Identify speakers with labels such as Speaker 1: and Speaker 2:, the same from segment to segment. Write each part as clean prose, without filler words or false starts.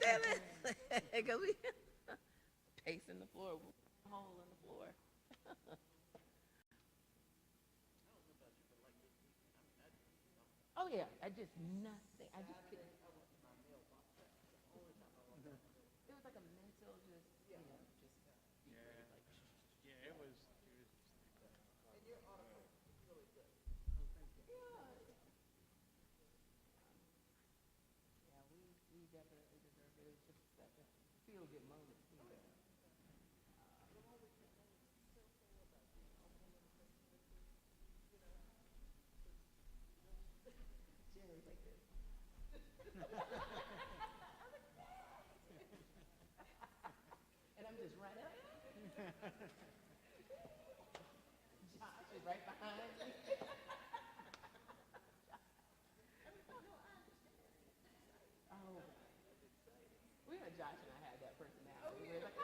Speaker 1: damn it. Because we pacing the floor, hole in the floor. Oh yeah, I just nothing. I just couldn't. It was like a mental, just you know, just like
Speaker 2: Yeah, it was.
Speaker 1: yeah, we definitely deserve it. It was just such a feel good moment. You know. Jerry's like this. And I'm just right up. Josh is right behind me. Oh, we had Josh and I had that personality. We were like,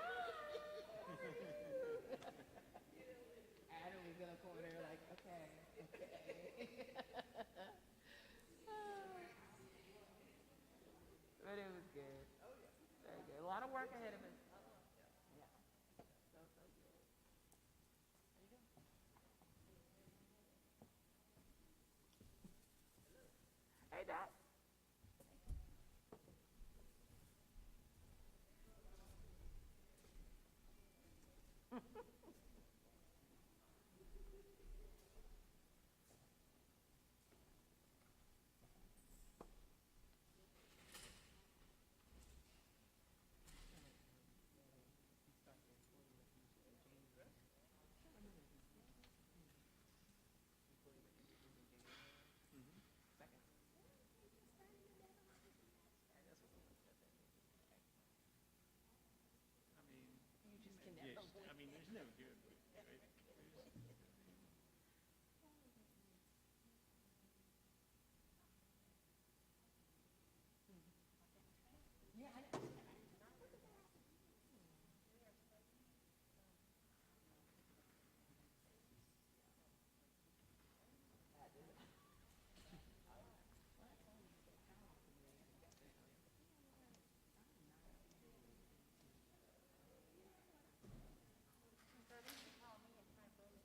Speaker 1: Adam was in a corner like, okay, okay. But it was good. Very good. A lot of work ahead of us. Yeah. So, so good. There you go. Hey, Doc. Second.
Speaker 2: I mean,
Speaker 1: You just can
Speaker 2: yes.
Speaker 1: never
Speaker 2: I mean, there's no good. Right?
Speaker 1: Yeah, I know.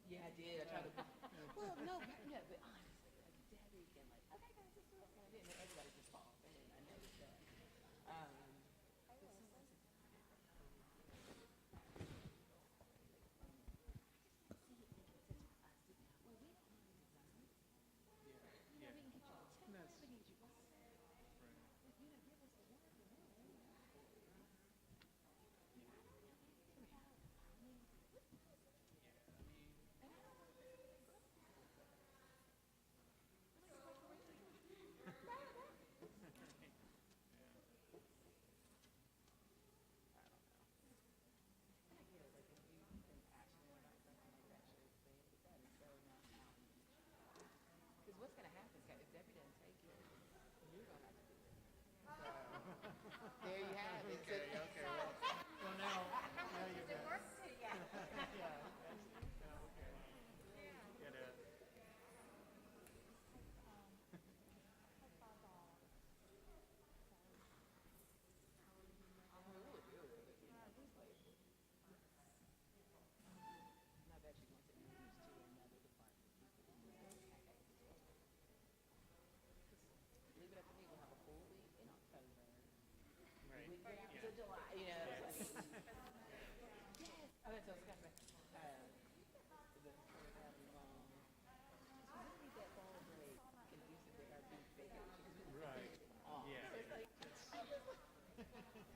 Speaker 1: Yeah, I did. I tried to. Well, no, but, yeah, but honestly, like Debbie can like, okay, guys, let's do it. And I didn't. Everybody just falls. And then I noticed that. Um,
Speaker 2: Yeah.
Speaker 1: we can get you a test.
Speaker 2: That's
Speaker 1: We can get you.
Speaker 2: right.
Speaker 1: You know, give us a word. I get it. Like if you've been passionate about something like that, should say it. But that is so not outreach. Because what's gonna happen is if Debbie doesn't take it, you're gonna have to do it. So there you have it. So,
Speaker 2: Okay. Okay. Well, now you got. Yeah. Okay. Gotta.
Speaker 1: really good. You know, just like, and I bet she wants it moved to another department. Leave it up to me. We'll have a full week in October.
Speaker 2: Right.
Speaker 1: We get out
Speaker 2: Yeah.
Speaker 1: to July. You know.
Speaker 2: Yeah.
Speaker 1: It's like, yes. Oh, that's what's kind of the story that was she didn't need that fall break conducive with our being vacation because we were
Speaker 2: Right.
Speaker 1: off.
Speaker 2: Yeah.
Speaker 1: So it's like,
Speaker 2: That's.
Speaker 1: I just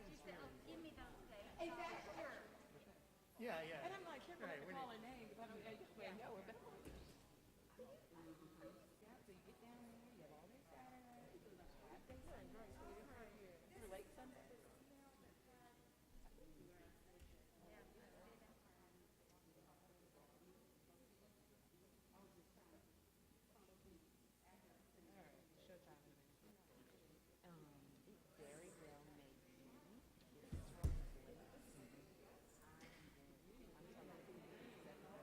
Speaker 3: She said, "Oh, give me those days."
Speaker 1: exactly.
Speaker 2: Yeah. Yeah.
Speaker 1: And I'm like, sure, go
Speaker 2: Right.
Speaker 1: have to
Speaker 2: When
Speaker 1: call
Speaker 2: it,
Speaker 1: her name because I don't know her. But yeah, so you get down there, you have all day Saturday, half day Sunday. You're late Sunday. All right, showtime in a minute. It very well may be. This is from the late. I'm telling you, 7:30.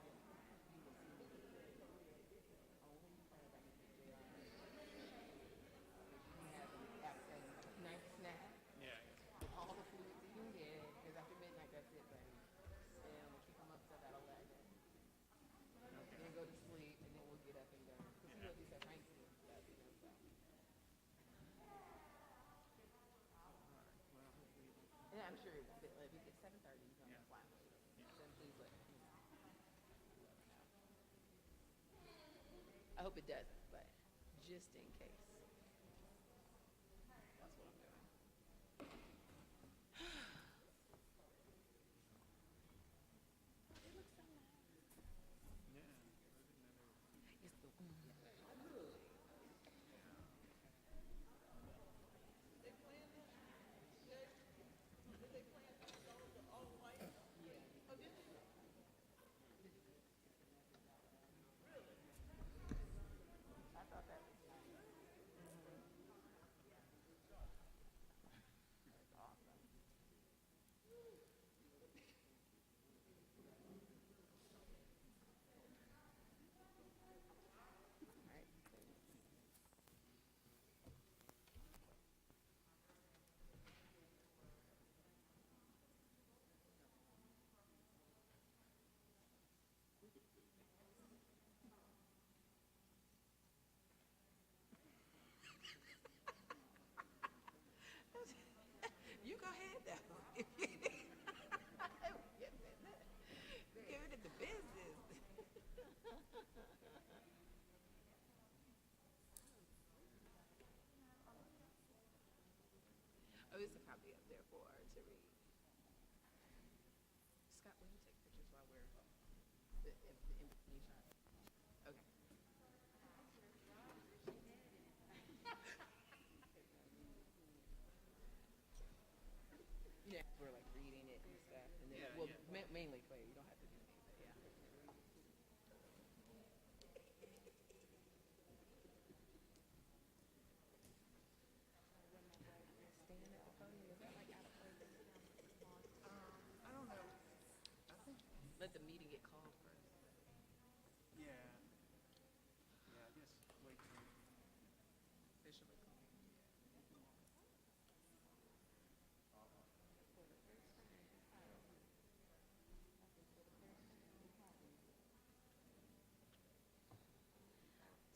Speaker 1: hope it doesn't, but just in case. That's what I'm doing. It looks so nice.
Speaker 2: Yeah.
Speaker 1: It's the I thought that was that's awesome. All right. You go ahead though. Give it the business. Oh, this is probably up there for her to read. Scott, will you take pictures while we're the in between shots? Okay. Yeah, we're like reading it and stuff, and then
Speaker 2: Yeah,
Speaker 1: well,
Speaker 2: yeah.
Speaker 1: mainly Claire. You don't have to do me, but yeah. Stand at the podium. Is that like out of place?
Speaker 2: I don't know. I think,
Speaker 1: Let the meeting get called first.
Speaker 2: yeah. Yeah, I guess wait till,
Speaker 1: Officially called.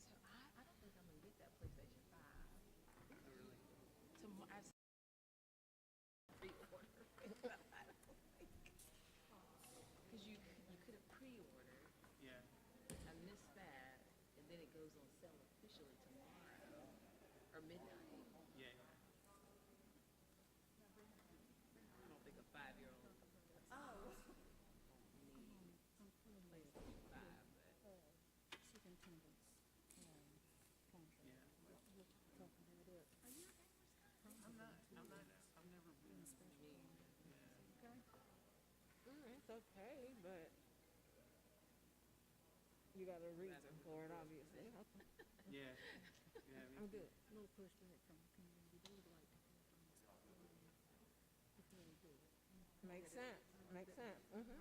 Speaker 1: So I don't think I'm gonna get that PlayStation 5.
Speaker 2: oh, really?
Speaker 1: I pre-order. I don't think. Because you could have pre-ordered.
Speaker 2: Yeah.
Speaker 1: I missed that, and then it goes on sale officially tomorrow or midnight.
Speaker 2: Yeah, yeah.
Speaker 1: I don't think a 5-year-old need PlayStation 5, but
Speaker 3: Superintendent's contract.
Speaker 2: Yeah.
Speaker 3: We're talking about it.
Speaker 1: are you a gamer, Scott?
Speaker 2: I've never been. Yeah.
Speaker 3: Okay?
Speaker 1: It's okay, but you gotta reason for it, obviously.
Speaker 2: Yeah. Yeah.
Speaker 1: I'm good.
Speaker 3: A little pushback from the community. They would like to hear from this before we do it.
Speaker 1: Makes sense. Makes sense. Mm-hmm.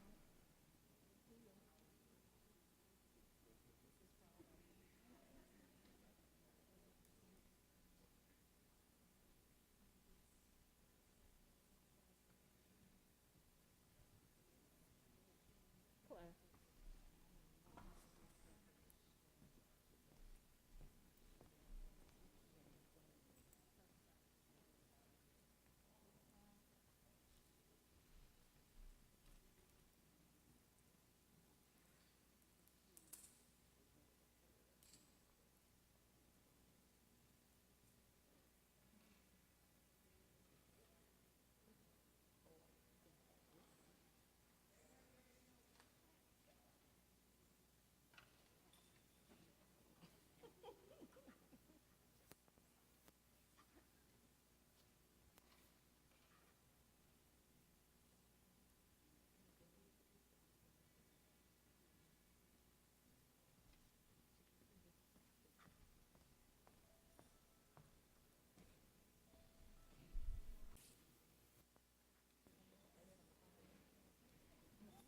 Speaker 1: Claire.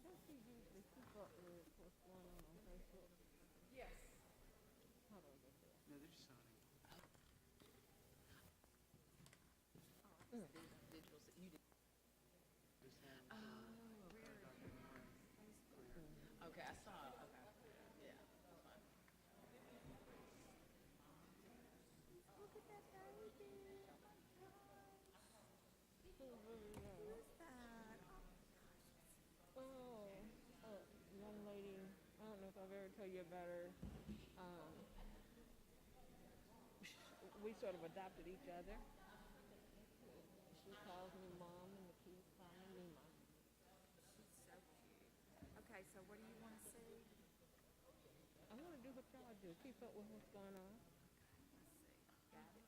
Speaker 1: Does she usually keep up with what's going on Facebook? Yes. How do I get there?
Speaker 2: No, they're just signing.
Speaker 1: Digital. You did.
Speaker 2: This one.
Speaker 1: Oh.
Speaker 2: Dr. Moore.
Speaker 1: Okay, I saw. Okay. Yeah, that's fine.
Speaker 3: Look at that baby.
Speaker 1: Who's really that?
Speaker 3: Who's that?
Speaker 1: Oh, young lady. I don't know if I've ever told you about her.
Speaker 4: we sort of adopted each other. She calls me mom, and the kids call me Mima.
Speaker 2: She's so cute. Okay, so what do you want to see?
Speaker 4: I want to do what y'all do. Keep up with what's going on.
Speaker 2: Let's see.
Speaker 4: Got it.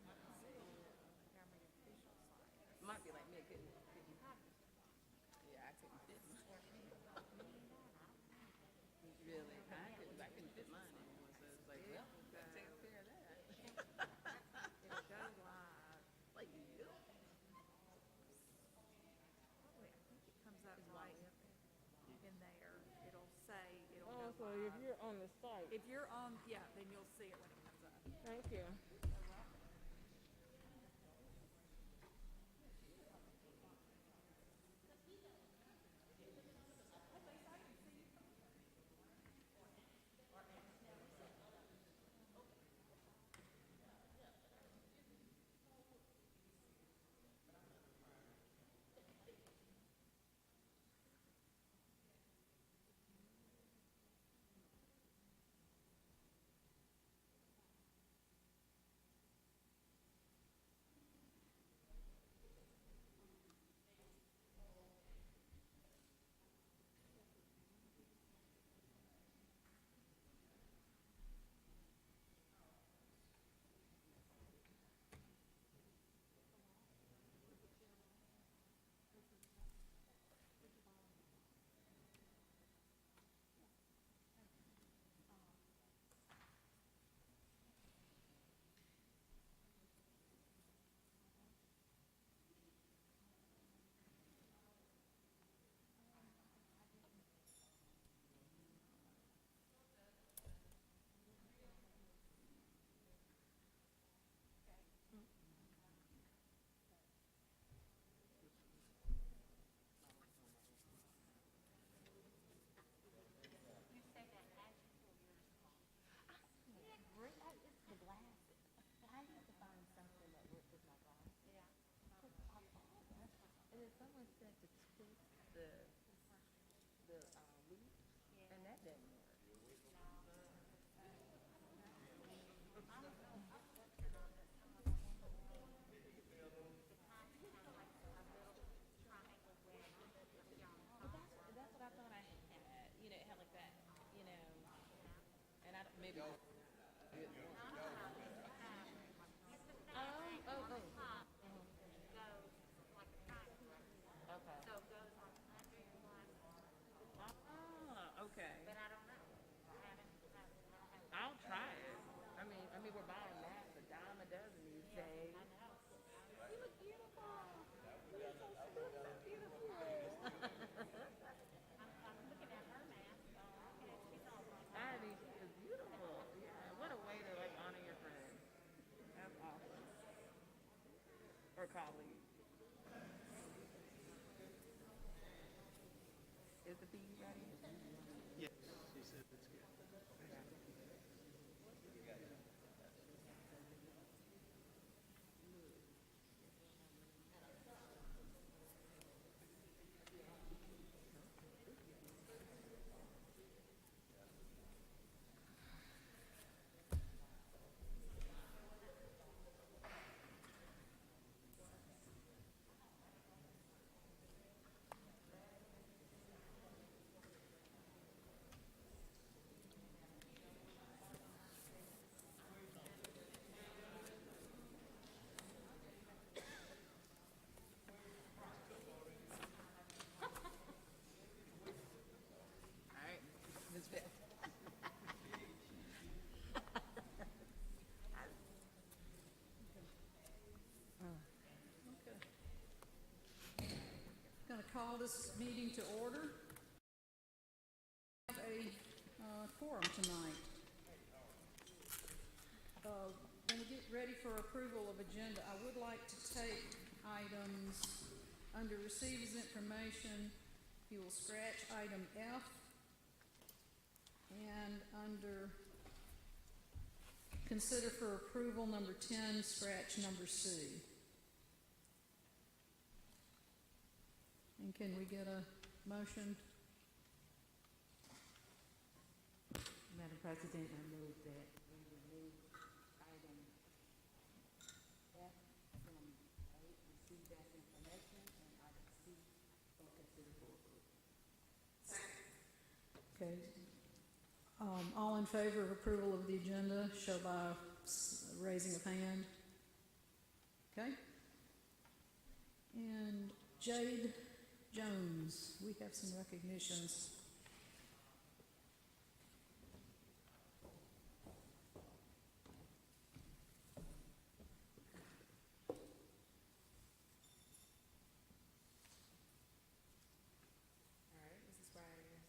Speaker 2: Montgomery official site.
Speaker 1: Might be like me, couldn't you? Yeah, I couldn't fit mine. Really, I couldn't fit mine anymore, so it's like, well, that takes care of that.
Speaker 2: It'll go live.
Speaker 1: Like you.
Speaker 2: Probably, I think it comes up right in there. It'll say, it'll
Speaker 4: Oh,
Speaker 2: go
Speaker 4: so
Speaker 2: live.
Speaker 4: if you're on the site,
Speaker 2: If you're on, yeah, then you'll see it when it comes up.
Speaker 4: thank you.
Speaker 1: It's the glasses. I had to find something that worked with my glasses. Yeah. And then someone said to twist the leaf, and that didn't work. But that's what I thought I had. You know, it had like that, you know, and I don't- maybe. Okay.
Speaker 5: So it goes on 100 plus,
Speaker 1: Okay.
Speaker 5: but I don't know. I haven't.
Speaker 1: I'll try it. I mean, we're buying that a dime a dozen these days.
Speaker 5: I know.
Speaker 1: You look beautiful. You look so beautiful.
Speaker 5: I'm looking at her mask. Okay, she's all right.
Speaker 1: I think she is beautiful. Yeah. What a way to like honor your friend. That's awesome. Or colleague. Is the pea ready?
Speaker 6: Yes, she said it's good.
Speaker 1: All right. Ms. Beth.
Speaker 7: Going to call this meeting to order. We have a quorum tonight. When we get ready for approval of agenda, I would like to take items under receives information. You will scratch item F, and under consider for approval number 10, scratch number C. And can we get a motion?
Speaker 1: Madam President, I move that we remove item F from A, receive as information, and item C for consider for approval.
Speaker 7: Okay. All in favor of approval of the agenda, show by raising of hand. Okay. And Jade Jones, we have some recognitions.
Speaker 1: All right, Mrs. Briars.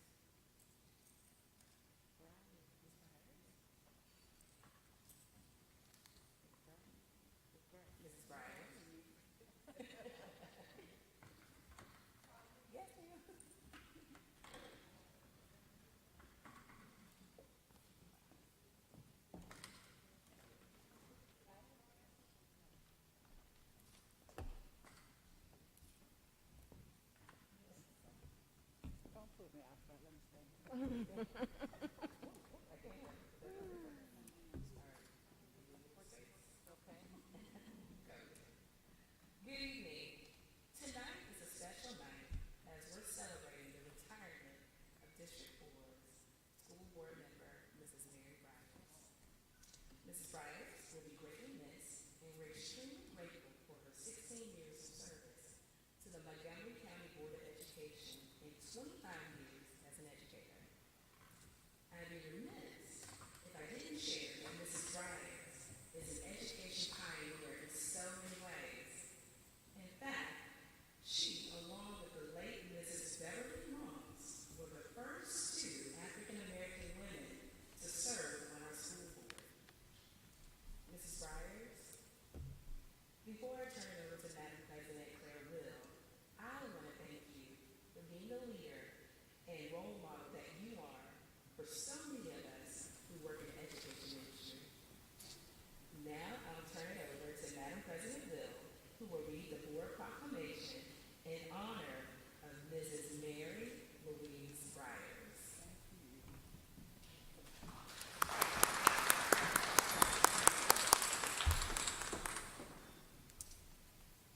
Speaker 1: Mrs. Briars. Yes, ma'am.
Speaker 4: Don't put me out front, let me stand.
Speaker 1: Good evening. Tonight is a special night as we're celebrating the retirement of District 4's school board member, Mrs. Mary Briar. Mrs. Briar will be greatly missed, and we're extremely grateful for her 16 years of service to the Montgomery County Board of Education and 25 years as an educator. I'd be remiss if I didn't share that Mrs. Briar is an education pioneer in so many ways. In fact, she, along with the late Mrs. Beverly Moss, were the first two African-American women to serve on our school board. Mrs. Briars, before I turn it over to Madam President Claire Will, I want to thank you for being the leader and role model that you are for so many of us who work in the education industry. Now I'll turn it over to Madam President Will, who will read the board proclamation in honor of Mrs. Mary Louise Briars.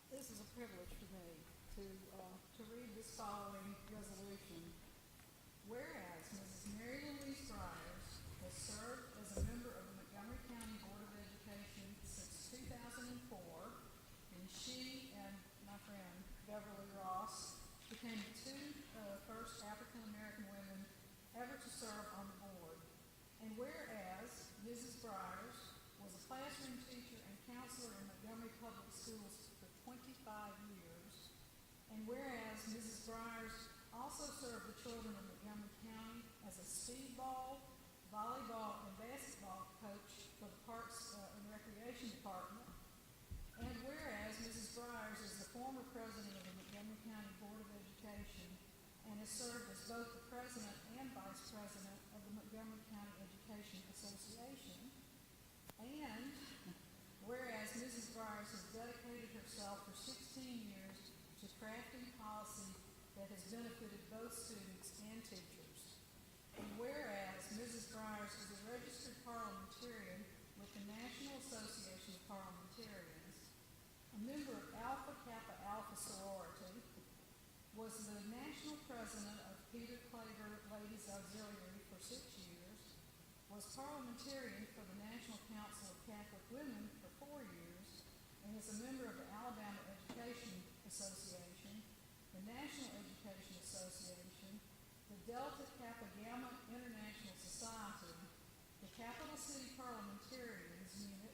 Speaker 7: This is a privilege for me to read this following resolution. Whereas Mrs. Mary Louise Briars has served as a member of the Montgomery County Board of Education since 2004, and she and my friend Beverly Ross became the two first African-American women ever to serve on the board. And whereas Mrs. Briars was a classroom teacher and counselor in Montgomery Public Schools for 25 years, and whereas Mrs. Briars also served the children of Montgomery County as a speedball, volleyball, and basketball coach for the Parks and Recreation Department, and whereas Mrs. Briars is the former president of the Montgomery County Board of Education and has served as both the president and vice president of the Montgomery County Education Association, and whereas Mrs. Briars has dedicated herself for 16 years to crafting policy that has benefited both students and teachers, and whereas Mrs. Briars is a registered parliamentarian with the National Association of Parliamentarians, a member of Alpha Kappa Alpha sorority, was the national president of Peter Claver Ladies Auxiliary for 6 years, was parliamentarian for the National Council of Catholic Women for 4 years, and is a member of the Alabama Education Association, the National Education Association, the Delta Kappa Gamma International Society, the Capital City Parliamentarians Unit,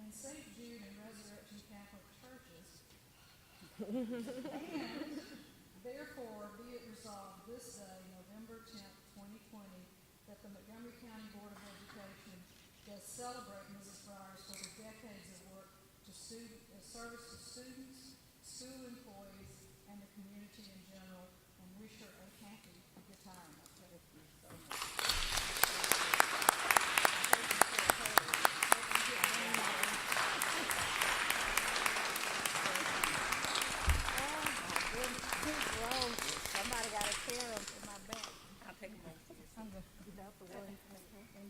Speaker 7: and St. Jude and Resurrection Catholic Churches. And therefore, be it resolved this day, November 10th, 2020, that the Montgomery County Board of Education does celebrate Mrs. Briars for the decades of work to service to students, school employees, and the community in general, and wish her a happy retirement. Thank you so much.
Speaker 4: Somebody gotta tear them in my back. I'll take them over.
Speaker 7: I'm going to get out the
Speaker 3: And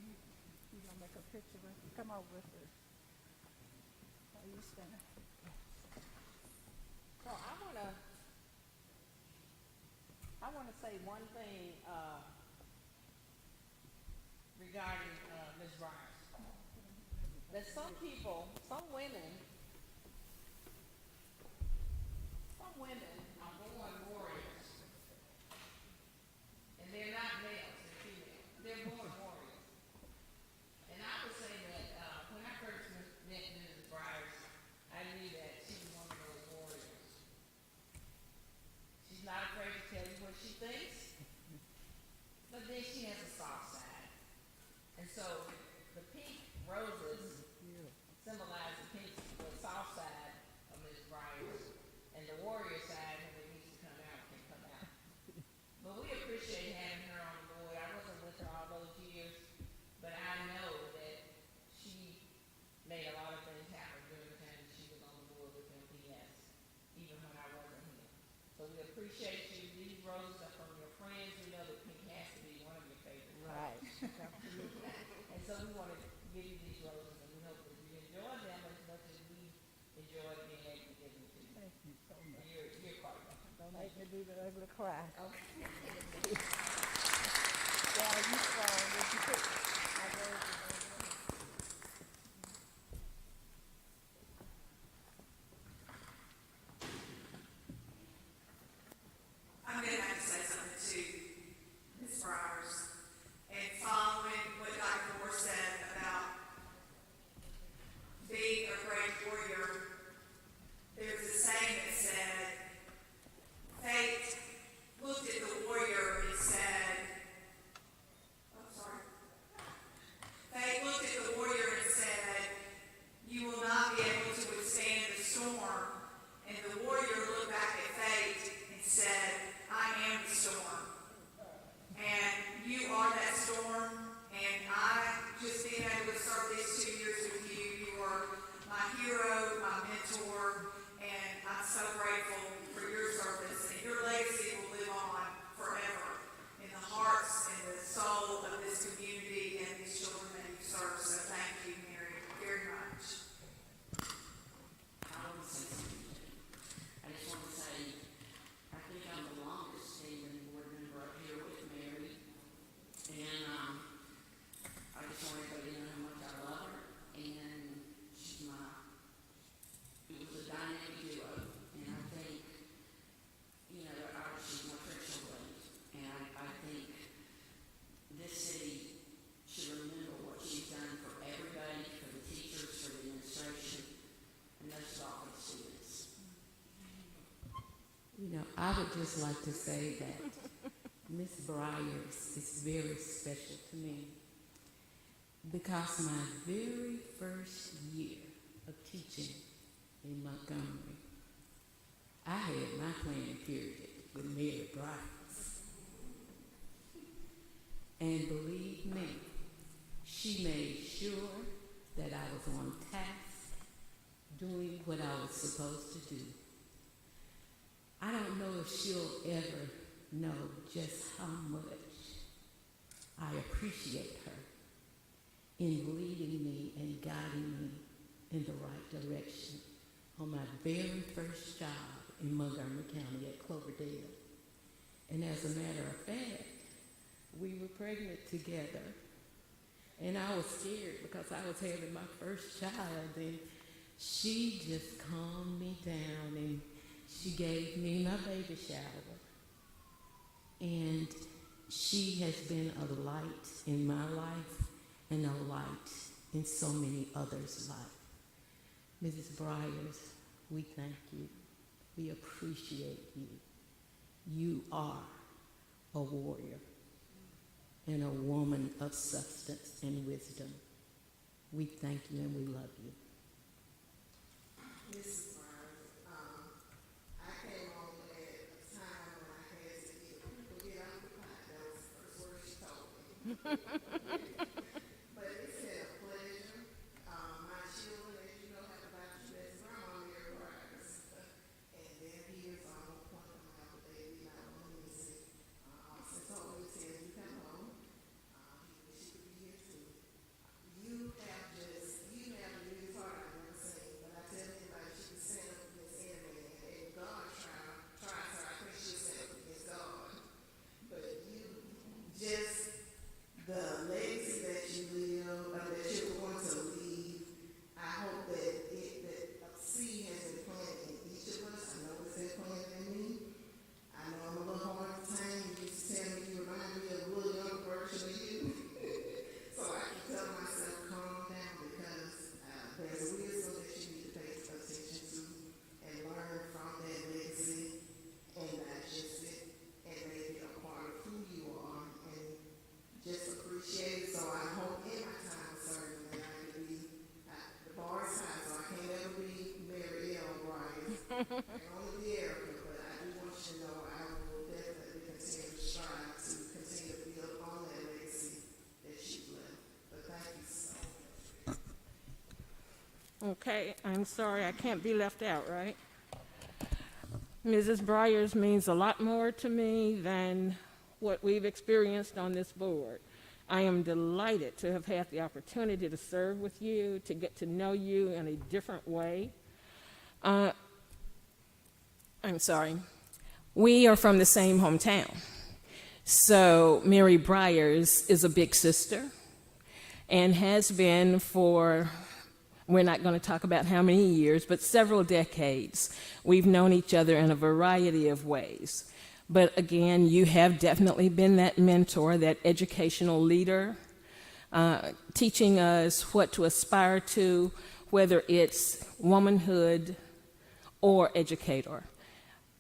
Speaker 3: you gonna make a picture with, come over with her. How you stand?
Speaker 8: So I wanna say one thing, regarding, Ms. Briar. That some people, some women are born warriors. And they're not males, they're females. They're born warriors. And I would say that, when I first met Mrs. Briar, I knew that she was one of those warriors. She's not afraid to tell you what she thinks, but then she has a soft side. And so the pink roses symbolize the soft side of Ms. Briar's, and the warrior side, when it needs to come out, can come out. But we appreciate having her on board. I wasn't with her all those years, but I know that she made a lot of things happen during the time that she was on the board with MPS, even when I wasn't here. So we appreciate you. These roses are from your friends. We know that pink has to be one of your favorite colors. And so we want to give you these roses, and we hope that you enjoy them as much as we enjoyed being able to give them to you.
Speaker 3: Thank you so
Speaker 8: And
Speaker 3: much.
Speaker 8: you're quite welcome.
Speaker 3: Don't make me do the ugly cry.
Speaker 8: Okay.
Speaker 3: Yeah, you strong, if you put my words in there.
Speaker 9: I'm going to have to say something to Ms. Briars. And following what Dr. Moore said about being a great warrior, there's a saying that said, fate looked at the warrior and said, oh, sorry. Fate looked at the warrior and said, you will not be able to withstand the storm. And the warrior looked back at fate and said, I am the storm. And you are that storm. And I just being able to serve these 2 years with you, you are my hero, my mentor, and I'm so grateful for your service. And your legacy will live on forever in the hearts and the soul of this community and these children that you serve. So thank you, Mary, very much.
Speaker 10: I want to say something. I just want to say, I think I'm the longest standing board member up here with Mary. And I just want everybody to know how much I love her. And she's it was a dynamic duo. And I think, she's my Christian lady. And I think this city should remember what she's done for everybody, for the teachers, for the administration, and most of all for the students.
Speaker 11: I would just like to say that Miss Briars is very special to me because my very first year of teaching in Montgomery, I had my planning period with Mary Briars. And believe me, she made sure that I was on task, doing what I was supposed to do. I don't know if she'll ever know just how much I appreciate her in leading me and guiding me in the right direction on my very first job in Montgomery County at Cloverdale. And as a matter of fact, we were pregnant together. And I was scared because I was having my first child, and she just calmed me down and she gave me my baby shower. And she has been a light in my life and a light in so many others' life. Mrs. Briars, we thank you. We appreciate you. You are a warrior and a woman of substance and wisdom. We thank you and we love you.
Speaker 12: Mrs. Briar, I came on at a time when I had to get occupied. That was the first word she told me. But it's been a pleasure. My children, as you know, have about you as grandma Mary Briars. And then here's on point of my baby, not one missing. Since always says you come home. He was only be arrogant, but I do want you to know I will definitely continue to strive to continue to build on that legacy that you've left. But thank you so much.
Speaker 4: Okay, I'm sorry, I can't be left out, right? Mrs. Briars means a lot more to me than what we've experienced on this board. I am delighted to have had the opportunity to serve with you, to get to know you in a different way. I'm sorry. We are from the same hometown. So Mary Briars is a big sister and has been for, we're not going to talk about how many years, but several decades. We've known each other in a variety of ways. But again, you have definitely been that mentor, that educational leader, teaching us what to aspire to, whether it's womanhood or educator.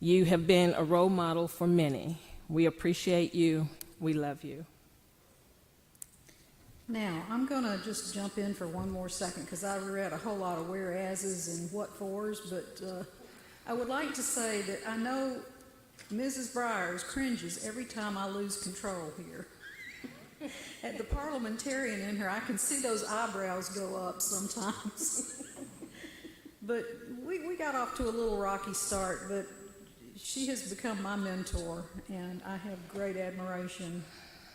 Speaker 4: You have been a role model for many. We appreciate you. We love you.
Speaker 7: Now, I'm going to just jump in for one more second because I read a whole lot of whereases and what fors, but I would like to say that I know Mrs. Briars cringes every time I lose control here. At the parliamentarian in her, I can see those eyebrows go up sometimes. But we got off to a little rocky start, but she has become my mentor, and I have great admiration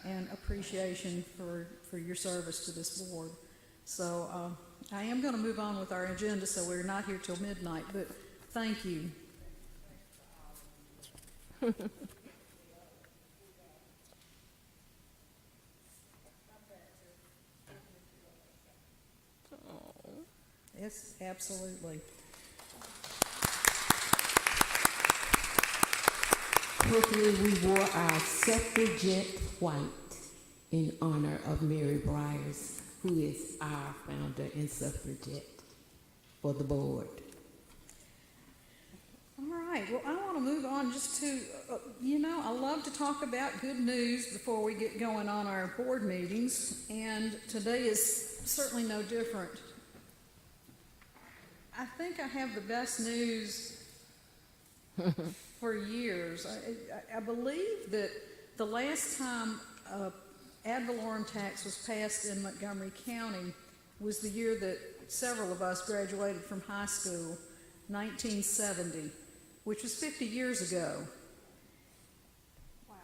Speaker 7: and appreciation for your service to this board. So I am going to move on with our agenda, so we're not here till midnight, but thank you. Yes, absolutely.
Speaker 11: Quickly, we wore our suffragette white in honor of Mary Briars, who is our founder and suffragette for the board.
Speaker 7: All right, well, I want to move on just to, I love to talk about good news before we get going on our board meetings, and today is certainly no different. I think I have the best news for years. I believe that the last time ad valorem tax was passed in Montgomery County was the year that several of us graduated from high school, 1970, which was 50 years ago. Wow.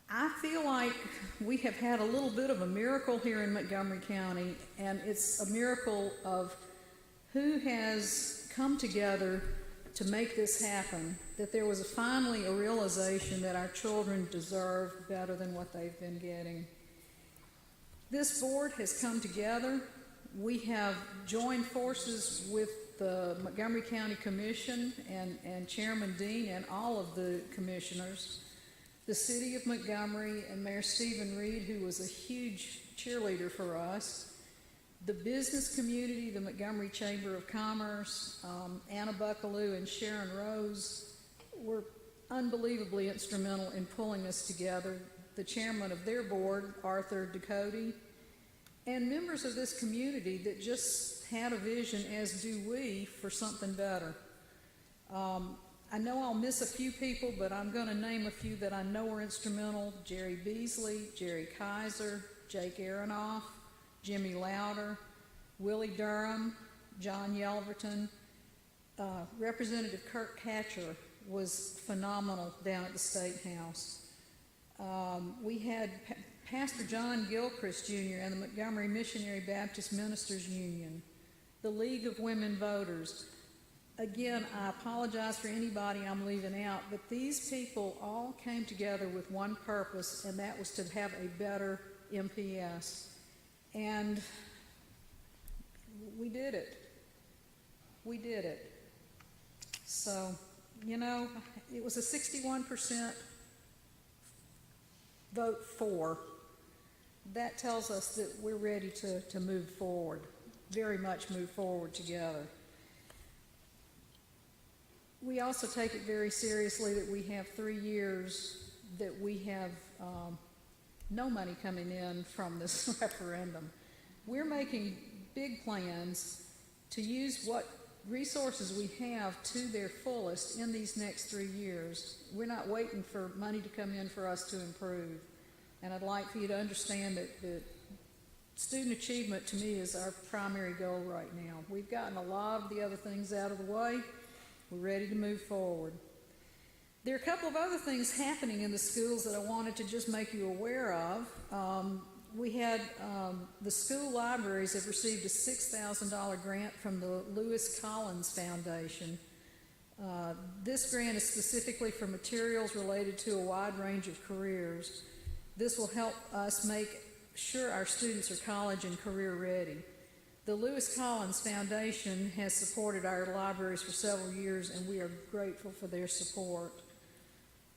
Speaker 7: I feel like we have had a little bit of a miracle here in Montgomery County, and it's a miracle of who has come together to make this happen, that there was finally a realization that our children deserve better than what they've been getting. This board has come together. We have joined forces with the Montgomery County Commission and Chairman Dean and all of the commissioners, the City of Montgomery and Mayor Stephen Reed, who was a huge cheerleader for us, the business community, the Montgomery Chamber of Commerce, Anna Buckaloo and Sharon Rose were unbelievably instrumental in pulling us together. The chairman of their board, Arthur Ducote, and members of this community that just had a vision, as do we, for something better. I know I'll miss a few people, but I'm going to name a few that I know were instrumental: Jerry Beasley, Jerry Kaiser, Jake Aronoff, Jimmy Lauder, Willie Durham, John Yelverton. Representative Kirk Hatcher was phenomenal down at the State House. We had Pastor John Gilchrist Jr. and the Montgomery Missionary Baptist Ministers Union, the League of Women Voters. Again, I apologize for anybody I'm leaving out, but these people all came together with one purpose, and that was to have a better MPS. And we did it. We did it. So, it was a 61% vote for. That tells us that we're ready to move forward, very much move forward together. We also take it very seriously that we have 3 years that we have no money coming in from this referendum. We're making big plans to use what resources we have to their fullest in these next 3 years. We're not waiting for money to come in for us to improve. And I'd like for you to understand that student achievement to me is our primary goal right now. We've gotten a lot of the other things out of the way. We're ready to move forward. There are a couple of other things happening in the schools that I wanted to just make you aware of. We had the school libraries have received a $6,000 grant from the Lewis Collins Foundation. This grant is specifically for materials related to a wide range of careers. This will help us make sure our students are college and career ready. The Lewis Collins Foundation has supported our libraries for several years, and we are grateful for their support.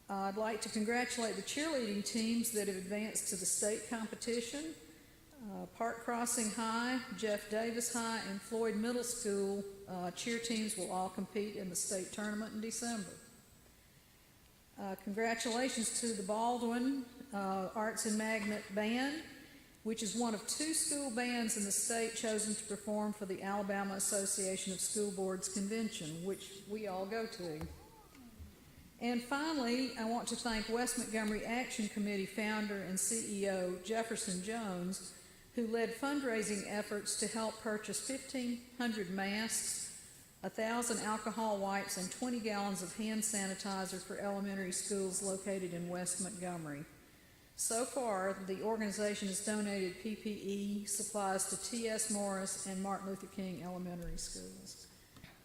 Speaker 7: I'd like to congratulate the cheerleading teams that have advanced to the state competition. Park Crossing High, Jeff Davis High, and Floyd Middle School cheer teams will all compete in the state tournament in December. Congratulations to the Baldwin Arts and Magnet Band, which is one of 2 school bands in the state chosen to perform for the Alabama Association of School Boards Convention, which we all go to. And finally, I want to thank West Montgomery Action Committee founder and CEO Jefferson Jones, who led fundraising efforts to help purchase 1,500 masks, 1,000 alcohol wipes, and 20 gallons of hand sanitizer for elementary schools located in West Montgomery. So far, the organization has donated PPE supplies to T.S. Morris and Martin Luther King elementary schools.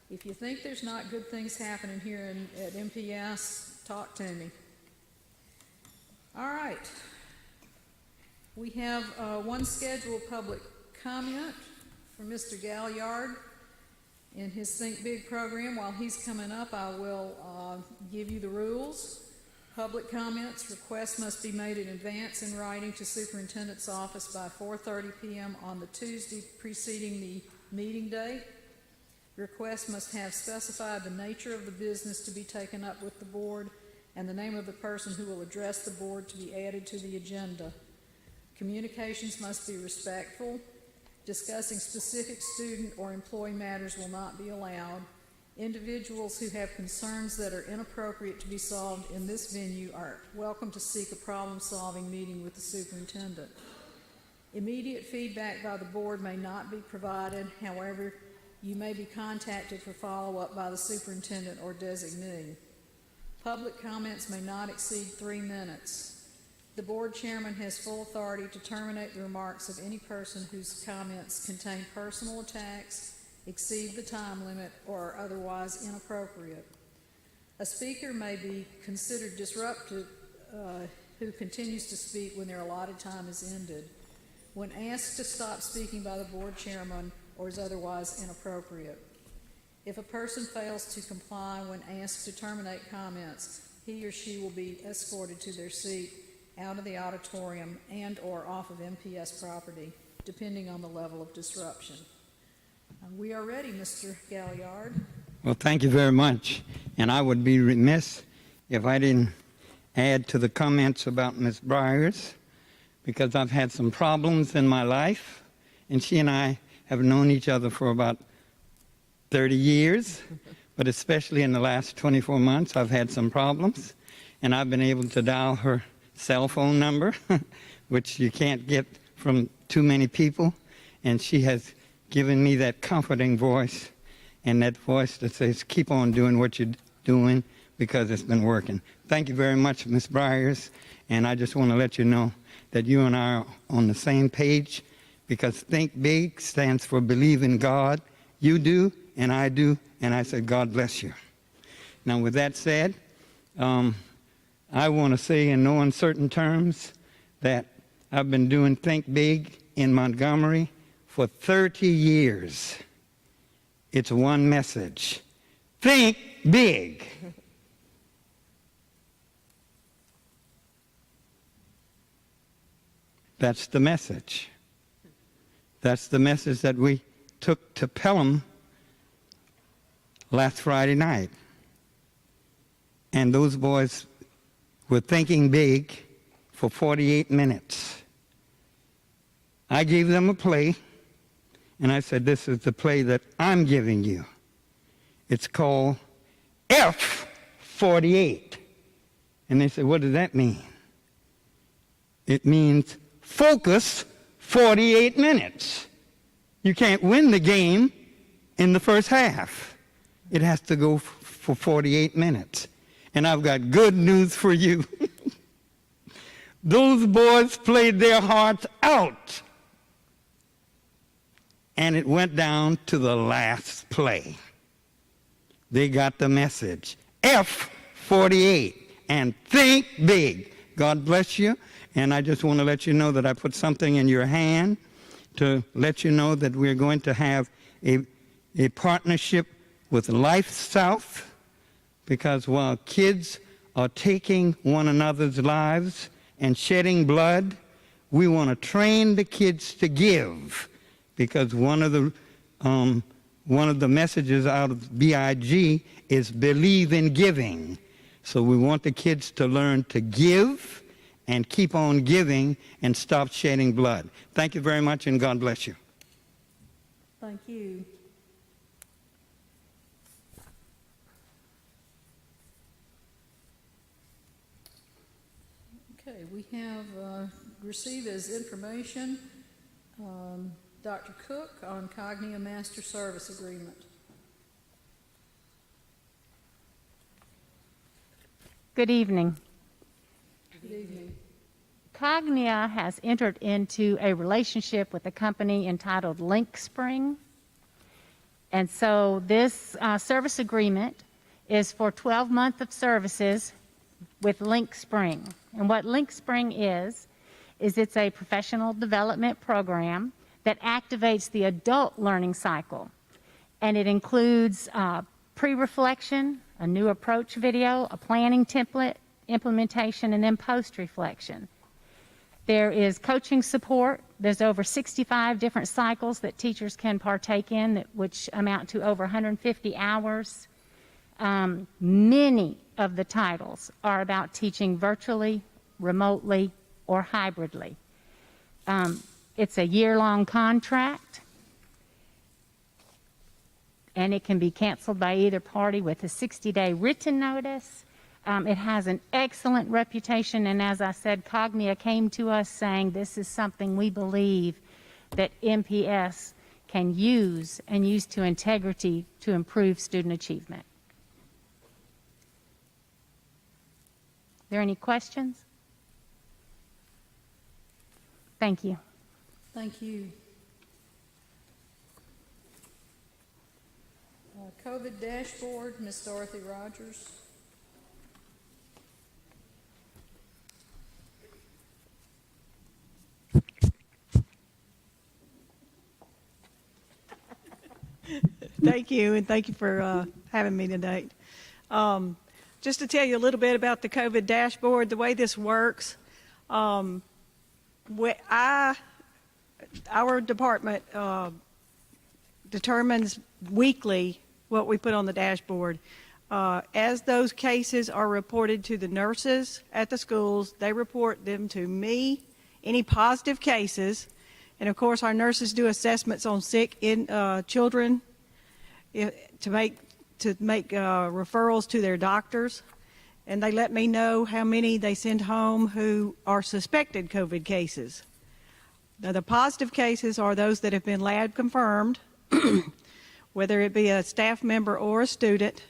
Speaker 7: If you think there's not good things happening here at MPS, talk to me. All right. We have one scheduled public comment from Mr. Galliard in his Think Big program. While he's coming up, I will give you the rules. Public comments, requests must be made in advance in writing to Superintendent's office by 4:30 p.m. on the Tuesday preceding the meeting date. Requests must have specified the nature of the business to be taken up with the board and the name of the person who will address the board to be added to the agenda. Communications must be respectful. Discussing specific student or employee matters will not be allowed. Individuals who have concerns that are inappropriate to be solved in this venue are welcome to seek a problem-solving meeting with the superintendent. Immediate feedback by the board may not be provided. However, you may be contacted for follow-up by the superintendent or designee. Public comments may not exceed 3 minutes. The board chairman has full authority to terminate the remarks of any person whose comments contain personal attacks, exceed the time limit, or are otherwise inappropriate. A speaker may be considered disruptive who continues to speak when their allotted time is ended. When asked to stop speaking by the board chairman or is otherwise inappropriate. If a person fails to comply when asked to terminate comments, he or she will be escorted to their seat out of the auditorium and or off of MPS property, depending on the level of disruption. We are ready, Mr. Galliard.
Speaker 6: Well, thank you very much. And I would be remiss if I didn't add to the comments about Ms. Briars, because I've had some problems in my life, and she and I have known each other for about 30 years, but especially in the last 24 months, I've had some problems, and I've been able to dial her cell phone number, which you can't get from too many people, and she has given me that comforting voice and that voice that says, keep on doing what you're doing because it's been working. Thank you very much, Ms. Briars, and I just want to let you know that you and I are on the same page, because Think Big stands for believe in God. You do, and I do, and I say, God bless you. Now, with that said, I want to say in no uncertain terms that I've been doing Think Big in Montgomery for 30 years. It's one message. Think big. That's the message. That's the message that we took to Pelham last Friday night. And those boys were thinking big for 48 minutes. I gave them a play, and I said, this is the play that I'm giving you. It's called F48. And they said, what does that mean? It means focus 48 minutes. You can't win the game in the first half. It has to go for 48 minutes. And I've got good news for you. Those boys played their hearts out. And it went down to the last play. They got the message. F48. And think big. God bless you. And I just want to let you know that I put something in your hand to let you know that we're going to have a partnership with Life South, because while kids are taking one another's lives and shedding blood, we want to train the kids to give, because one of the messages out of BIG is believe in giving. So we want the kids to learn to give and keep on giving and stop shedding blood. Thank you very much, and God bless you.
Speaker 3: Thank you. Okay, we have received as information Dr. Cook on Cognia Master Service Agreement.
Speaker 5: Good evening.
Speaker 3: Good evening.
Speaker 5: Cognia has entered into a relationship with a company entitled Link Spring. And so this service agreement is for 12 months of services with Link Spring. And what Link Spring is it's a professional development program that activates the adult learning cycle. And it includes pre-reflection, a new approach video, a planning template, implementation, and then post-reflection. There is coaching support. There's over 65 different cycles that teachers can partake in, which amount to over 150 hours. Many of the titles are about teaching virtually, remotely, or hybridly. It's a year-long contract, and it can be canceled by either party with a 60-day written notice. It has an excellent reputation, and as I said, Cognia came to us saying this is something we believe that MPS can use and use to integrity to improve student achievement. Are there any questions? Thank you.
Speaker 3: Thank you. COVID dashboard, Ms. Dorothy Rogers.
Speaker 7: Thank you, and thank you for having me today. Just to tell you a little bit about the COVID dashboard, the way this works, our department determines weekly what we put on the dashboard. As those cases are reported to the nurses at the schools, they report them to me, any positive cases, and of course our nurses do assessments on sick children to make referrals to their doctors, and they let me know how many they send home who are suspected COVID cases. Now, the positive cases are those that have been lab confirmed, whether it be a staff member or a student.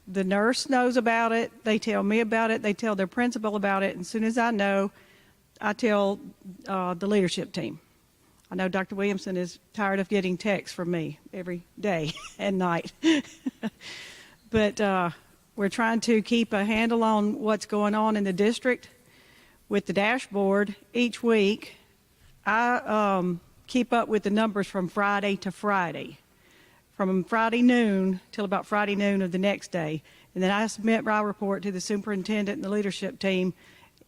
Speaker 7: The nurse knows about it, they tell me about it, they tell their principal about it, and as soon as I know, I tell the leadership team. I know Dr. Williamson is tired of getting texts from me every day and night. But we're trying to keep a handle on what's going on in the district with the dashboard each week. I keep up with the numbers from Friday to Friday, from Friday noon till about Friday noon of the next day. And then I submit my report to the superintendent and the leadership team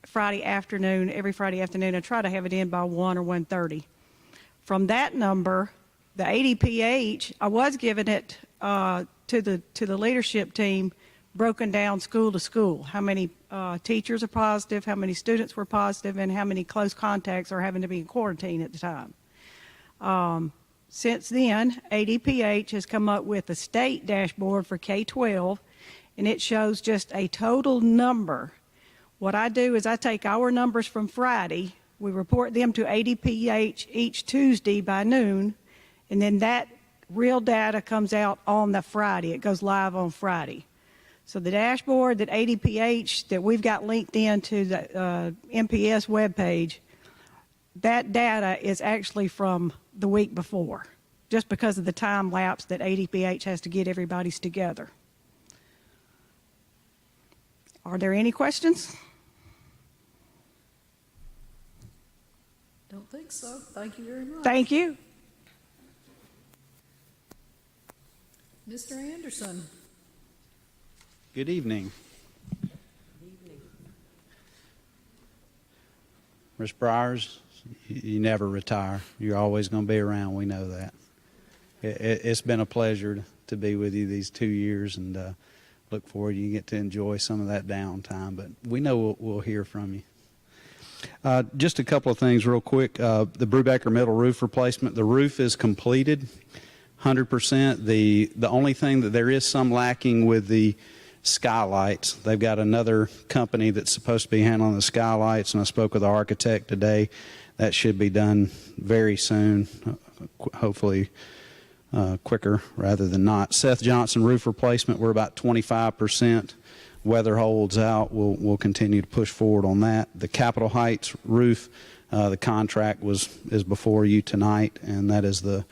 Speaker 7: Friday afternoon, every Friday afternoon. I try to have it in by 1 or 1:30. From that number, the ADPH, I was giving it to the leadership team, broken down school to school. How many teachers are positive, how many students were positive, and how many close contacts are having to be in quarantine at the time. Since then, ADPH has come up with a state dashboard for K-12, and it shows just a total number. What I do is I take our numbers from Friday, we report them to ADPH each Tuesday by noon, and then that real data comes out on the Friday. It goes live on Friday. So the dashboard that ADPH, that we've got linked into the MPS webpage, that data is actually from the week before, just because of the time lapse that ADPH has to get everybody's together. Are there any questions?
Speaker 3: Don't think so. Thank you very much.
Speaker 7: Thank you.
Speaker 3: Mr. Anderson.
Speaker 13: Good evening. Ms. Briars, you never retire. You're always going to be around. We know that. It's been a pleasure to be with you these 2 years, and look forward you get to enjoy some of that downtime. But we know we'll hear from you. Just a couple of things real quick. The Brubaker Middle roof replacement. The roof is completed, 100%. The only thing that there is some lacking with the skylights. They've got another company that's supposed to be handling the skylights, and I spoke with the architect today. That should be done very soon, hopefully quicker rather than not. Seth Johnson roof replacement, we're about 25%. Weather holds out, we'll continue to push forward on that. The Capitol Heights roof, the contract is before you tonight, and that is the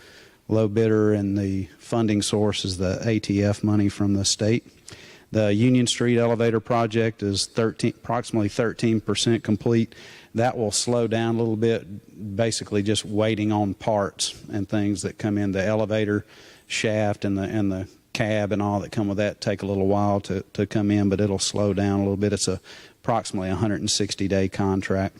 Speaker 13: low bidder, and the funding source is the ATF money from the state. The Union Street elevator project is approximately 13% complete. That will slow down a little bit, basically just waiting on parts and things that come in. The elevator shaft and the cab and all that come with that take a little while to come in, but it'll slow down a little bit. It's approximately a 160-day contract.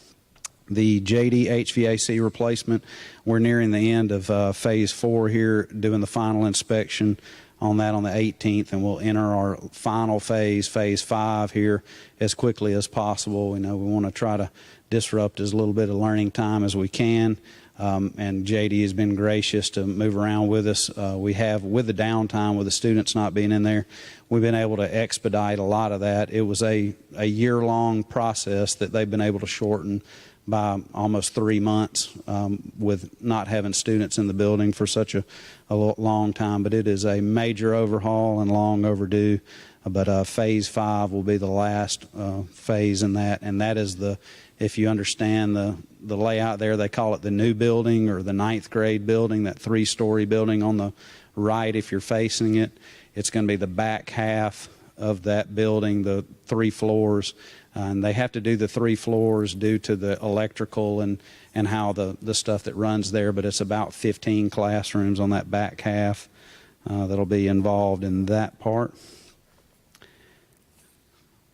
Speaker 13: The JD HVAC replacement, we're nearing the end of phase 4 here, doing the final inspection on that on the 18th, and we'll enter our final phase, phase 5 here as quickly as possible. We want to try to disrupt as little bit of learning time as we can, and JD has been gracious to move around with us. We have, with the downtime, with the students not being in there, we've been able to expedite a lot of that. It was a year-long process that they've been able to shorten by almost 3 months with not having students in the building for such a long time. But it is a major overhaul and long overdue. But phase 5 will be the last phase in that, and that is if you understand the layout there, they call it the new building or the 9th grade building, that 3-story building on the right if you're facing it. It's going to be the back half of that building, the 3 floors. And they have to do the 3 floors due to the electrical and how the stuff that runs there, but it's about 15 classrooms on that back half that'll be involved in that part.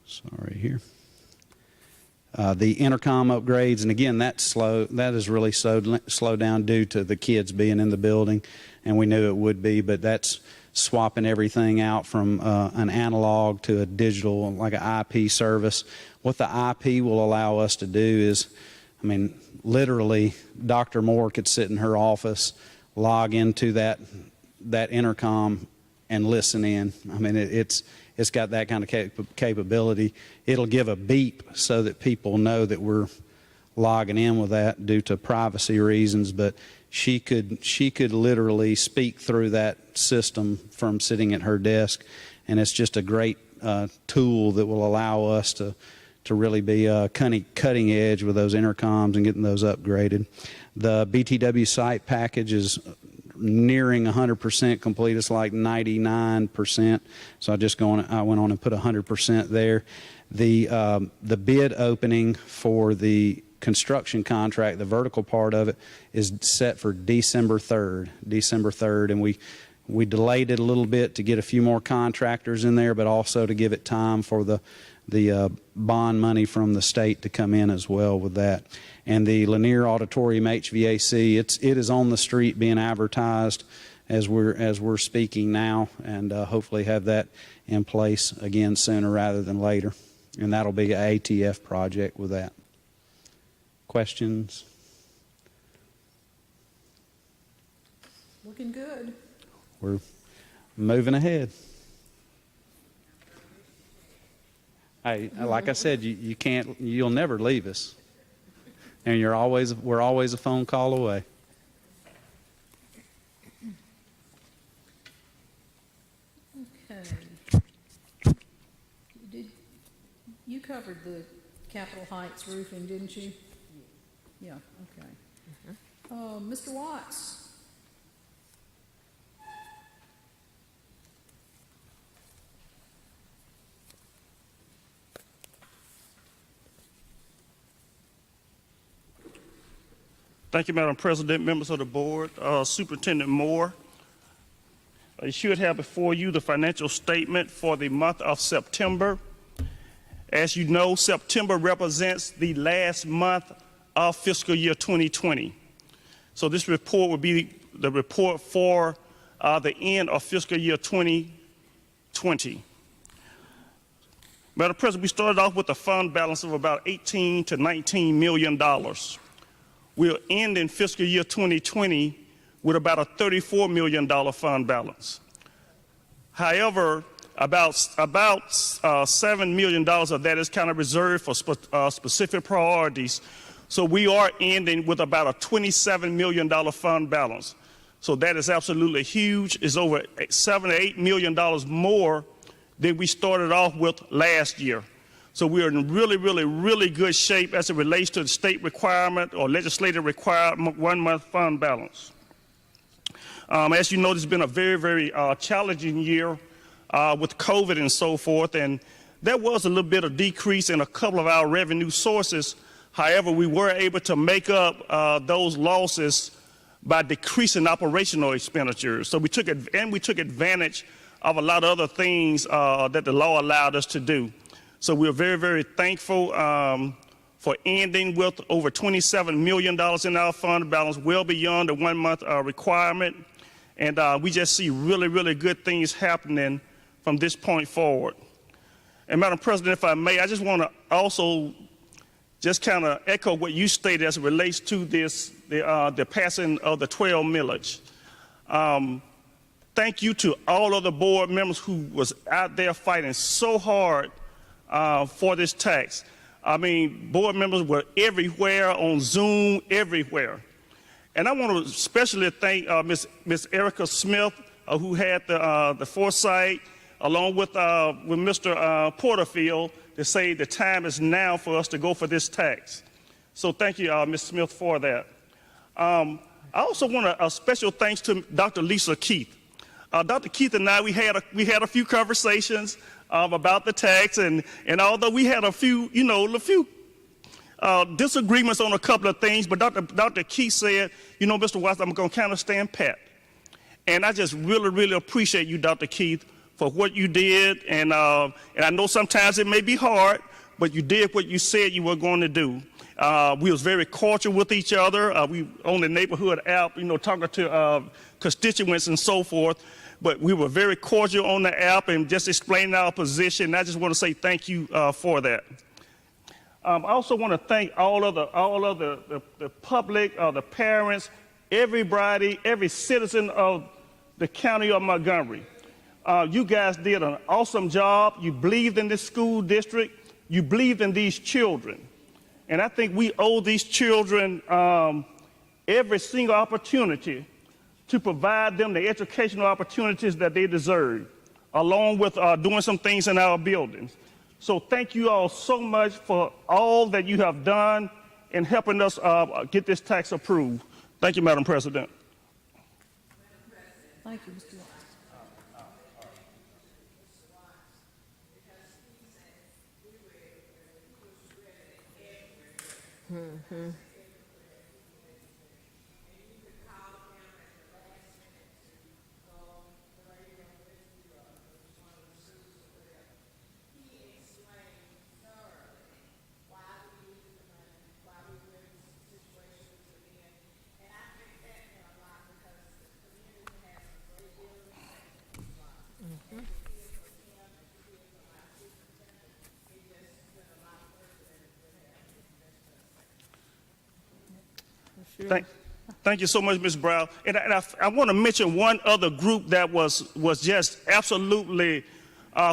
Speaker 13: Sorry here. The intercom upgrades, and again, that is really slowed down due to the kids being in the building, and we knew it would be, but that's swapping everything out from an analog to a digital, like an IP service. What the IP will allow us to do is, literally, Dr. Moore could sit in her office, log into that intercom, and listen in. It's got that kind of capability. It'll give a beep so that people know that we're logging in with that due to privacy reasons, but she could literally speak through that system from sitting at her desk, and it's just a great tool that will allow us to really be cutting edge with those intercoms and getting those upgraded. The BTW site package is nearing 100% complete. It's like 99%. So I went on and put 100% there. The bid opening for the construction contract, the vertical part of it, is set for December 3rd. And we delayed it a little bit to get a few more contractors in there, but also to give it time for the bond money from the state to come in as well with that. And the Lanier Auditorium HVAC, it is on the street being advertised as we're speaking now, and hopefully have that in place again sooner rather than later. And that'll be an ATF project with that. Questions?
Speaker 3: looking good.
Speaker 13: We're moving ahead. Hey, like I said, you'll never leave us. And we're always a phone call away.
Speaker 3: Okay. You covered the Capitol Heights roofing, didn't you? Yeah, okay. Mr. Watts?
Speaker 14: Thank you, Madam President, members of the board, Superintendent Moore. You should have before you the financial statement for the month of September. As you know, September represents the last month of fiscal year 2020. So this report will be the report for the end of fiscal year 2020. Madam President, we started off with a fund balance of about $18 to $19 million. We'll end in fiscal year 2020 with about a $34 million fund balance. However, about $7 million of that is kind of reserved for specific priorities. So we are ending with about a $27 million fund balance. So that is absolutely huge. It's over $7 to $8 million more than we started off with last year. So we are in really good shape as it relates to the state requirement or legislative required 1 month fund balance. As you know, this has been a very challenging year with COVID and so forth, and there was a little bit of decrease in a couple of our revenue sources. However, we were able to make up those losses by decreasing operational expenditures. So we took advantage of a lot of other things that the law allowed us to do. So we're very thankful for ending with over $27 million in our fund balance, well beyond the 1 month requirement. And we just see really good things happening from this point forward. And Madam President, if I may, I just want to also just kind of echo what you stated as it relates to this, the passing of the 12 millage. Thank you to all of the board members who was out there fighting so hard for this tax. I mean, board members were everywhere, on Zoom, everywhere. And I want to especially thank Ms. Erica Smith, who had the foresight, along with Mr. Porterfield, to say the time is now for us to go for this tax. So thank you, Ms. Smith, for that. I also want a special thanks to Dr. Lisa Keith. Dr. Keith and I, we had a few conversations about the tax, and although we had a few disagreements on a couple of things, but Dr. Keith said, Mr. Watts, I'm going to kind of stand pat. And I just really appreciate you, Dr. Keith, for what you did. And I know sometimes it may be hard, but you did what you said you were going to do. We was very cordial with each other. We on the neighborhood app, talking to constituents and so forth. But we were very cordial on the app and just explaining our position. I just want to say thank you for that. I also want to thank all of the public, the parents, everybody, every citizen of the county of Montgomery. You guys did an awesome job. You believed in this school district. You believed in these children. And I think we owe these children every single opportunity to provide them the educational opportunities that they deserve, along with doing some things in our buildings. So thank you all so much for all that you have done in helping us get this tax approved. Thank you, Madam President.
Speaker 3: Thank you, Mr. Watts.
Speaker 4: Mm-hmm.
Speaker 14: Thank you so much, Ms. Brown. And I want to mention one other group that was just absolutely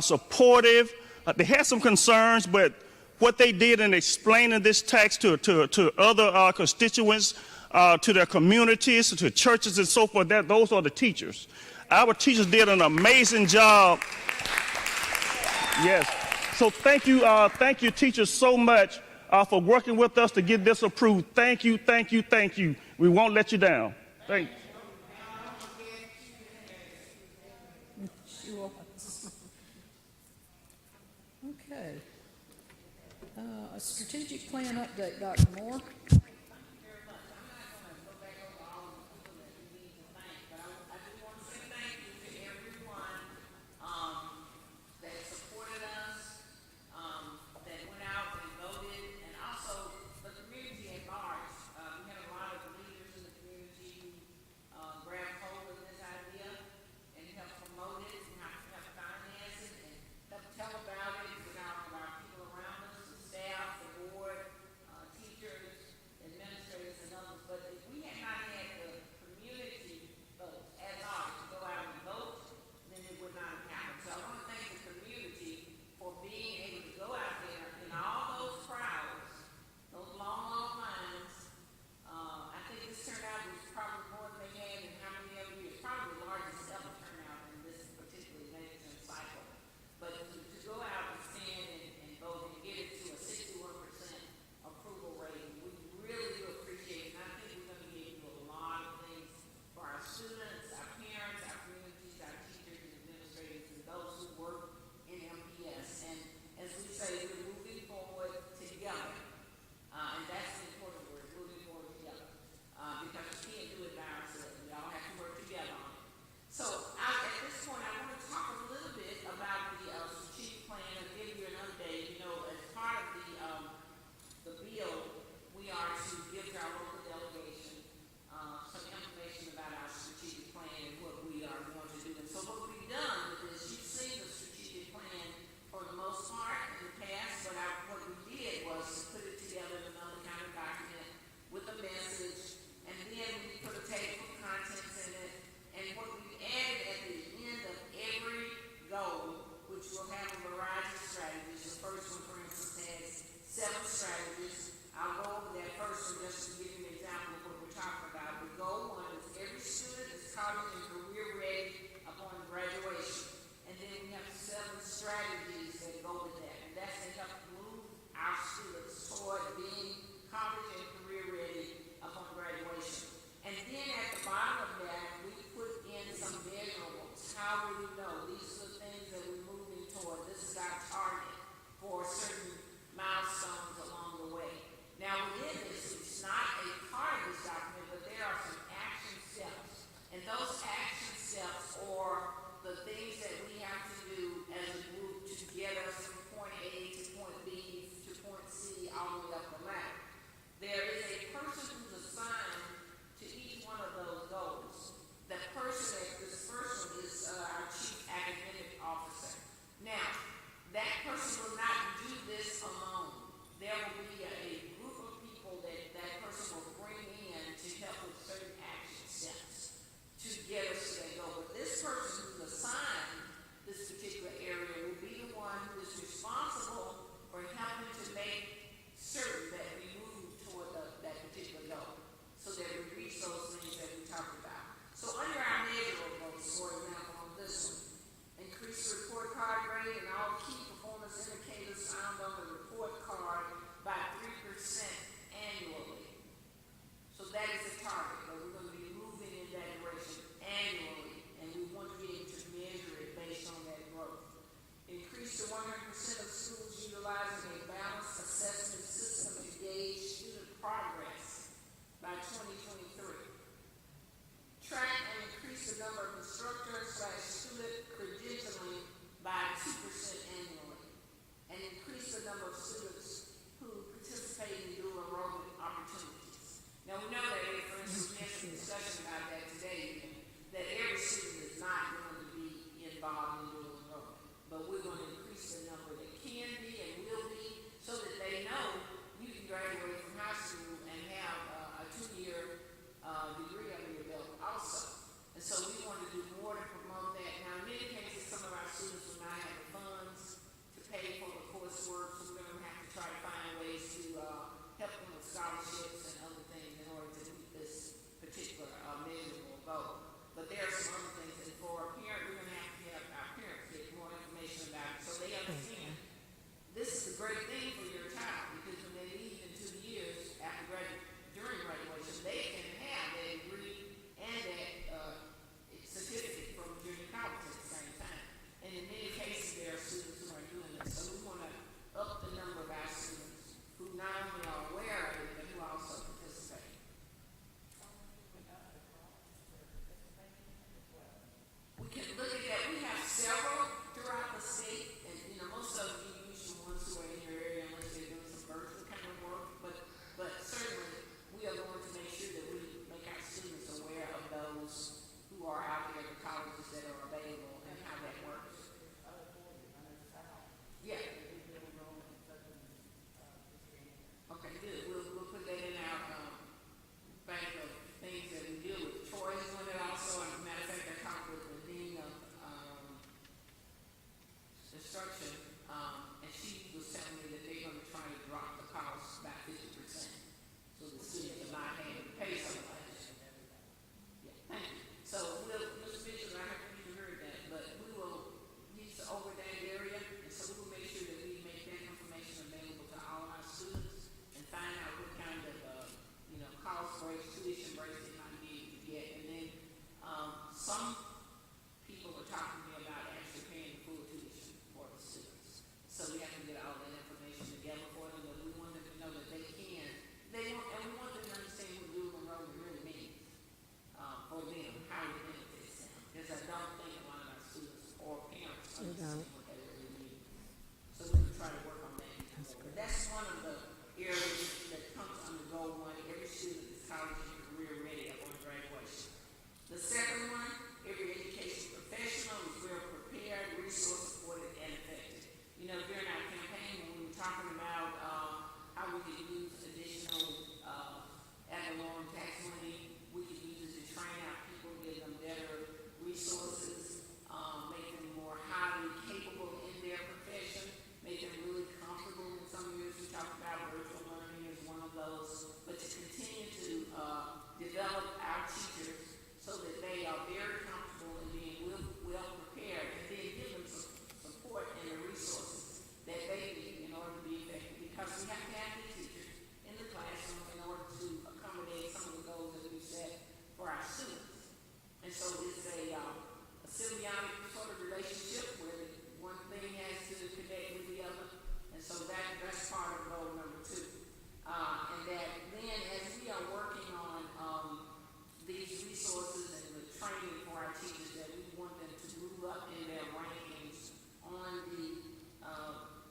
Speaker 14: supportive. They had some concerns, but what they did in explaining this tax to other constituents, to their communities, to churches and so forth, those are the teachers. Our teachers did an amazing job. Yes. So thank you, teachers, so much for working with us to get this approved. Thank you, thank you, thank you. We won't let you down. Thank you.
Speaker 3: Sure. Okay. A strategic plan update, Dr. Moore.
Speaker 10: understand what that really means. So we can try to work on that. That's one of the areas that comes under goal one. Every student is college and career ready upon graduation. The second one, every education professional is well prepared, resource supported, and effective. You know, during our campaign, when we were talking about how we could use additional ad valorem tax money, we could use it to train our people, give them better resources, make them more highly capable in their profession, make them really comfortable in some years. We talked about virtual learning as one of those, but to continue to develop our teachers so that they are very comfortable in being well prepared, and then give them some support and the resources that they need in order to be effective. Because we have to have the teachers in the classroom in order to accommodate some of the goals that we set for our students. And so it's a symbiotic sort of relationship where one thing has to connect with the other. And so that's part of goal number 2. And that then as we are working on these resources and the training for our teachers, that we want them to move up in their rankings on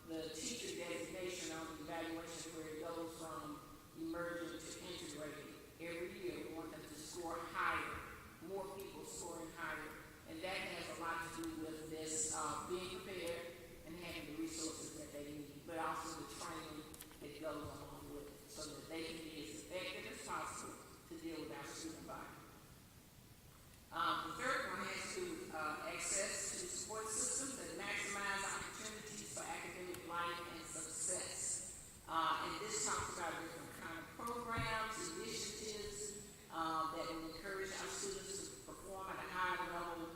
Speaker 10: the teacher designation on the evaluation, where it goes from emerging to integrated. Every year we want them to score higher, more people scoring higher. And that has a lot to do with this being prepared and having the resources that they need, but also the training that goes along with it, so that they can be as effective as possible to deal with our student body. The third one has to do with access to support systems that maximize opportunities for academic life and success. And this talks about different kind of programs, initiatives that will encourage our students to perform at a higher level.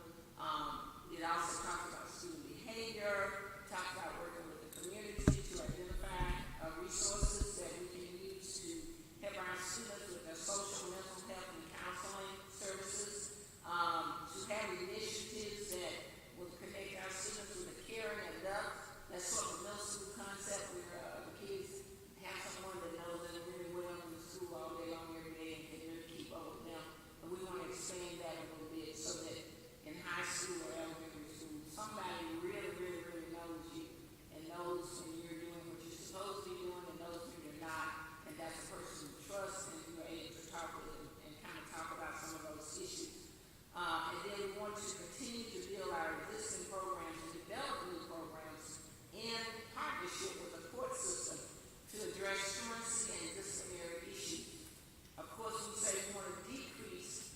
Speaker 10: It also talks about student behavior, talks about working with the community to identify resources that we can use to help our students with their social, mental health, and counseling services. To have initiatives that will connect our students with a caring adult. That's sort of a middle school concept where the kids have someone that knows them really well in the school all day long, every day, and can really keep up with them. And we want to expand that a little bit so that in high school or elementary school, somebody really, really, really knows you and knows when you're doing what you're supposed to be doing and knows when you're not. And that's a person you trust and you're able to talk with and kind of talk about some of those issues. And then we want to continue to build our existing programs and develop new programs in partnership with the court system to address truancy and disciplinary issues. Of course, we say we want to decrease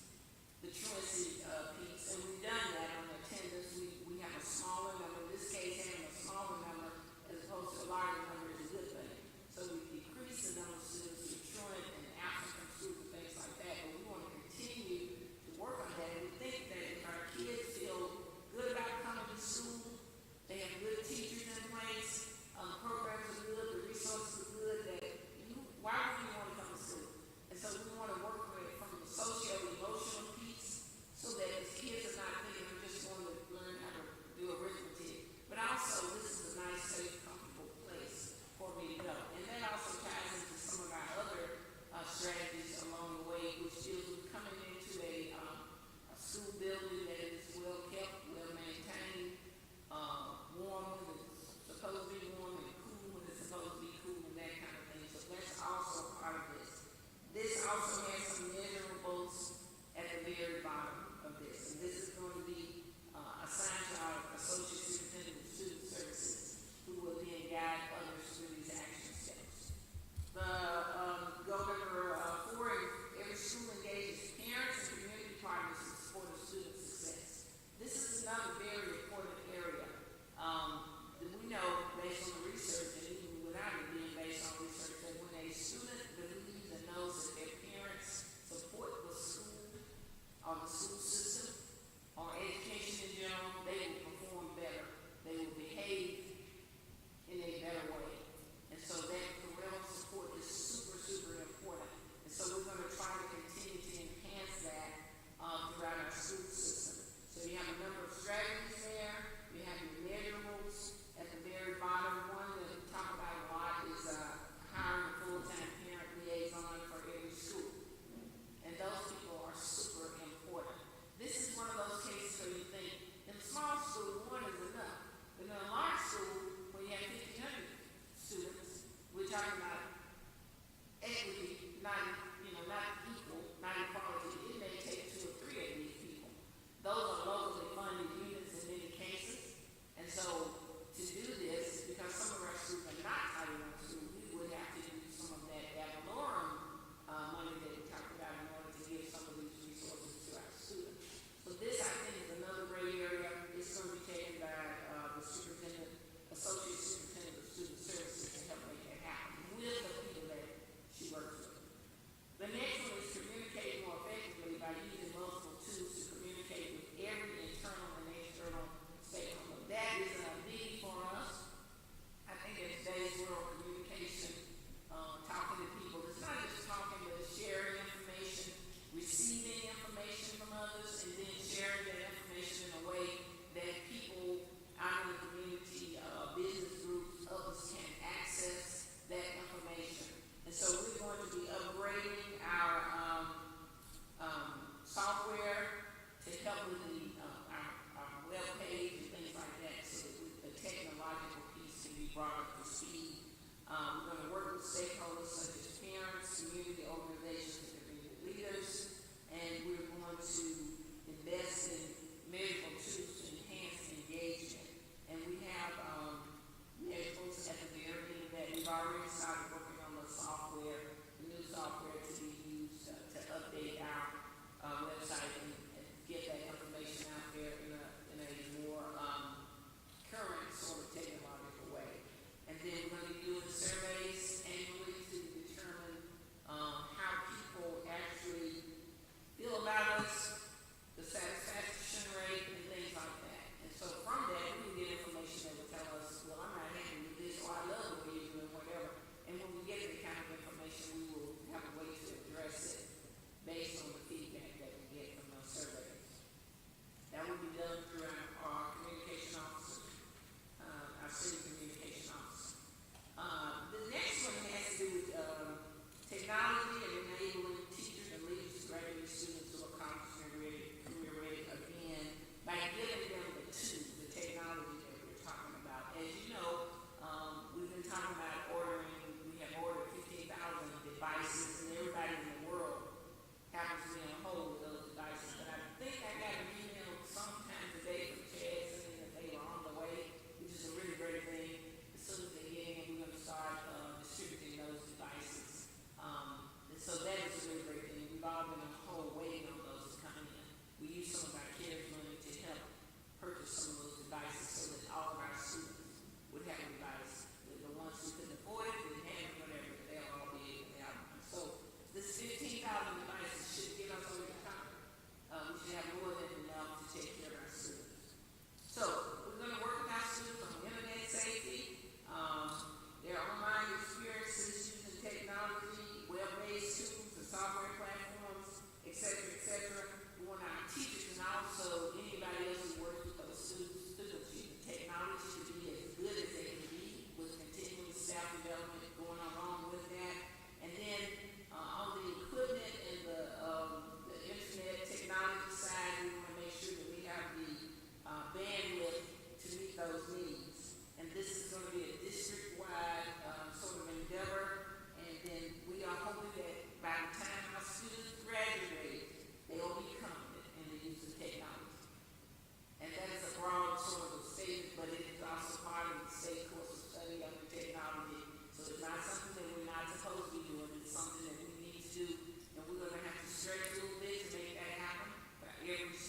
Speaker 10: the truancy piece, and we've done that on attendance. We have a smaller number. In this case, having a smaller number as opposed to a larger number is a good thing. So we've decreased the number of students who are truant and absent from school and things like that, but we want to continue to work on that. And we think that if our kids feel good about coming to school, they have good teachers in place, programs are good, the resources are good, that why would you want to come to school? And so we want to work with it from the social-emotional piece, so that the kids are not thinking I'm just going to learn how to do arithmetic, but also this is a nice, safe, comfortable place for me to go. And that also ties into some of our other strategies along the way, which deals with coming into a school building that is well kept, well maintained, warm when it's supposed to be warm, and cool when it's supposed to be cool, and that kind of thing. So that's also part of this. This also has some measurables at the very bottom of this. And this is going to be assigned to our Associate Superintendent of Student Services, who will then guide others through these action steps. The goal number 4, every school engages parents and community partners in support of student success. This is another very important area. We know, based on the research, and even without it being based on research, that when a student believes and knows that their parents support the school or the school system or education in general, they will perform better. They will behave in a better way. And so that parental support is super, super important. And so we're going to try to continue to enhance that throughout our school system. So you have a number of strategies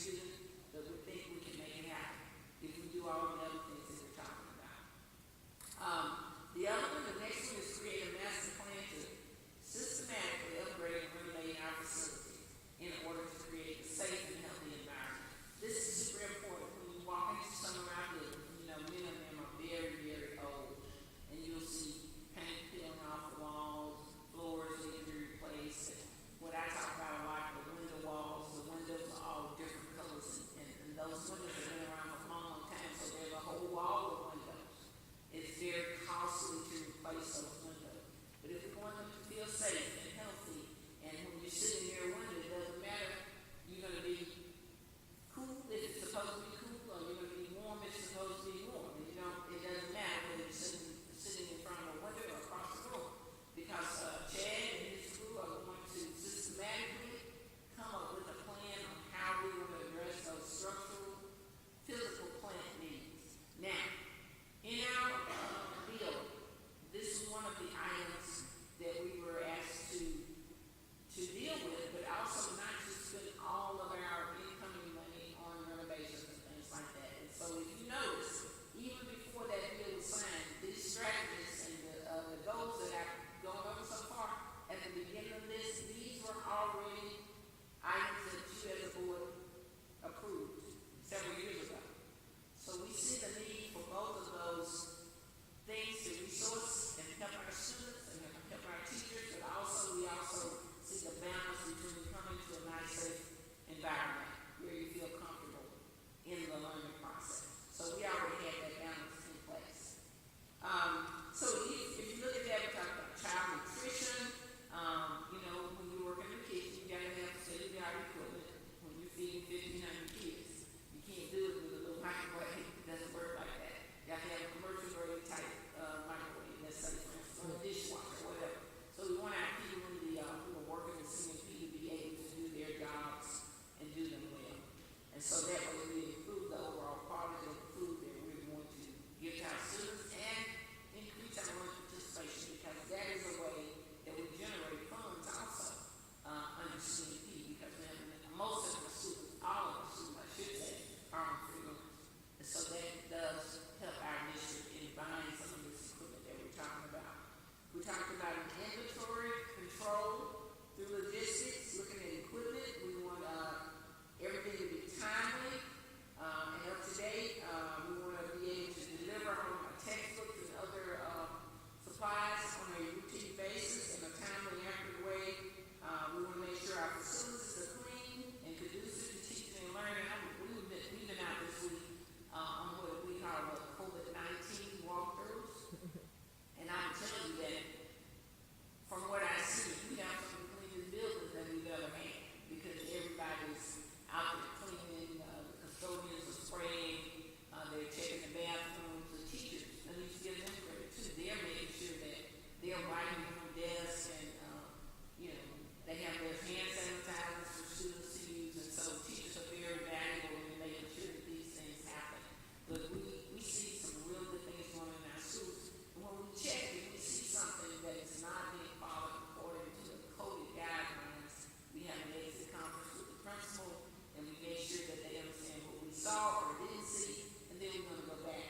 Speaker 10: student, but we think we can make it happen if we do all the other things that we're talking about. The next one is create a master plan to systematically upgrade and renovate our facilities in order to create a safe and healthy environment. This is super important. When you walk into some of our buildings, you know, many of them are very, very old, and you'll see paint peeling off the walls, floors need to be replaced. And what I talk about a lot, the window walls, the windows are all different colors, and those windows have been around for a long, long time, so there's a whole wall of windows. It's very costly to replace those windows. But if we want them to feel safe and healthy, and when you're sitting near a window, it doesn't matter, you're going to be cool if it's supposed to be cool, or you're going to be warm if it's supposed to be warm. And it doesn't matter whether you're sitting in front of a window or across the room, because Chad and his crew are going to systematically come up with a plan on how we're going to address those structural, physical plant needs. Now, in our bill, this is one of the items that we were asked to deal with, but also not to spend all of our incoming money on renovations and things like that. And so if you notice, even before that bill was signed, these strategies and the goals that I've gone over so far, at the beginning of this, these were already items that you as a board approved several years ago. So we see the need for both of those things to resource and help our students and help our teachers, but also we also see the balance between coming to a nice, safe environment where you feel comfortable in the learning process. So we already have that balance in place. So if you look at that, we talk about child nutrition. You know, when you work in the kitchen, you gotta have state-of-the-art equipment. When you're feeding 1,500 kids, you can't do it with a little microwave. It doesn't work like that. You have to have a commercial grade type microwave. Let's say, for instance, on a dishwasher or whatever. So we want our people in the who are working in CMP to be able to do their jobs and do them well. And so that way we improve the overall quality of the food that we're going to give to our students and increase our learning participation, because that is a way that we generate funds also under CMP, because we have most of the students, all of the students, I should say, are on free lunch. And so that does help our district in buying some of this equipment that we're talking about. We talked about inventory control through logistics, looking at equipment. We want everything to be timely and up to date. We want to be able to deliver on textbooks and other supplies on a routine basis in a timely, accurate way. We want to make sure our facilities are clean and conducive to teaching and learning. We've been out this week on what we call the COVID-19 walkthroughs. And I'm telling you that from what I see, we have some of the cleanest buildings that we've ever had, because everybody's out there cleaning, the custodians are spraying, they're checking the bathrooms, the teachers, I need to give them credit too. They're making sure that they're wiping on desks and, you know, they have their hand sanitizers for students to use, and so teachers are very valuable in making sure that these things happen. But we see some real good things going on in our schools. And when we check, if we see something that is not being followed according to the coded guidelines, we have an exit conference with the principal, and we make sure that they understand what we saw or didn't see, and then we're going to go back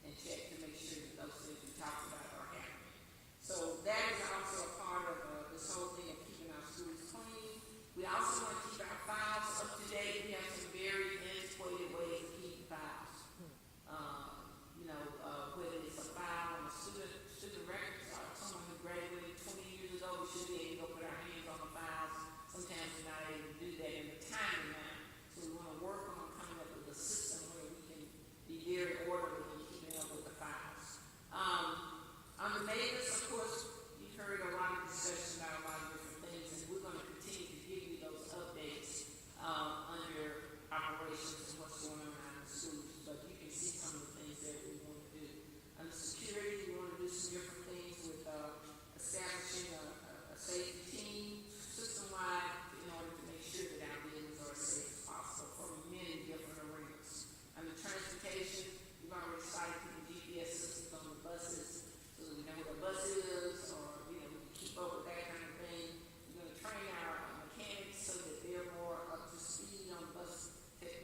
Speaker 10: and check to make sure that those things we talked about are happening. So that is also a part of this whole thing of keeping our schools clean. We also want to keep our files up to date. We have some very antiquated ways of keeping files. You know, whether it's a file on a student records, or someone who graduated 20 years ago, we should be able to go put our hands on the files. Sometimes we're not able to do that in the timely manner. So we want to work on coming up with a system where we can be very orderly in keeping up with the files. On the maintenance, of course, you've heard a lot of discussion about a lot of different things, and we're going to continue to give you those updates under operations and what's going on in the schools. But you can see some of the things that we want to do. Under security, we want to do some different things with establishing a safety team system-wide in order to make sure that our buildings are as safe as possible for many different arenas. Under transportation, we've already started putting GPS systems on the buses so that we know what a bus is, or, you know, we can keep up with that kind of thing. We're going to train our mechanics so that they're more up to speed on bus technology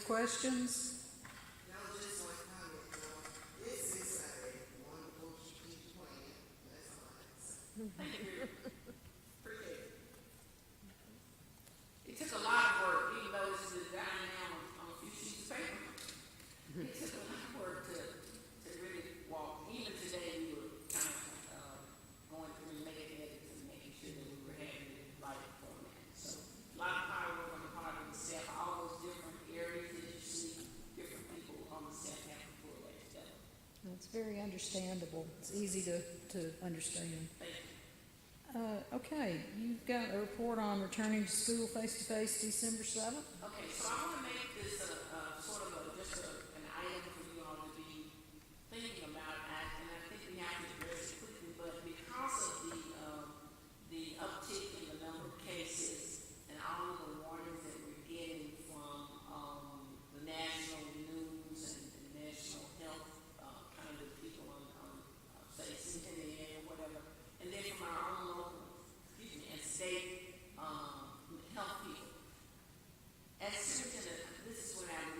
Speaker 3: questions?
Speaker 12: No, just one comment, this is a wonderful strategic plan, that's all I have to say.
Speaker 10: Thank you. Appreciate it. It took a lot of work, even though this is down now on a few sheets of paper. It took a lot of work to really walk. Even today, we were kind of going through making edits and making sure that we were having the right format. So a lot of hard work on the part of the staff, all those different areas that you see, different people on the staff have to pull that together.
Speaker 3: It's very understandable. It's easy to understand.
Speaker 10: Thank you.
Speaker 3: Okay, you've got a report on returning to school face-to-face December 7th.
Speaker 10: Okay, so I want to make this sort of an item for you all to be thinking about, and I think we have to address it quickly, but because of the uptick in the number of cases and all of the warnings that we're getting from the national news and national health kind of people on say CNN or whatever, and then from our own local, and state health people. As superintendent, this is what I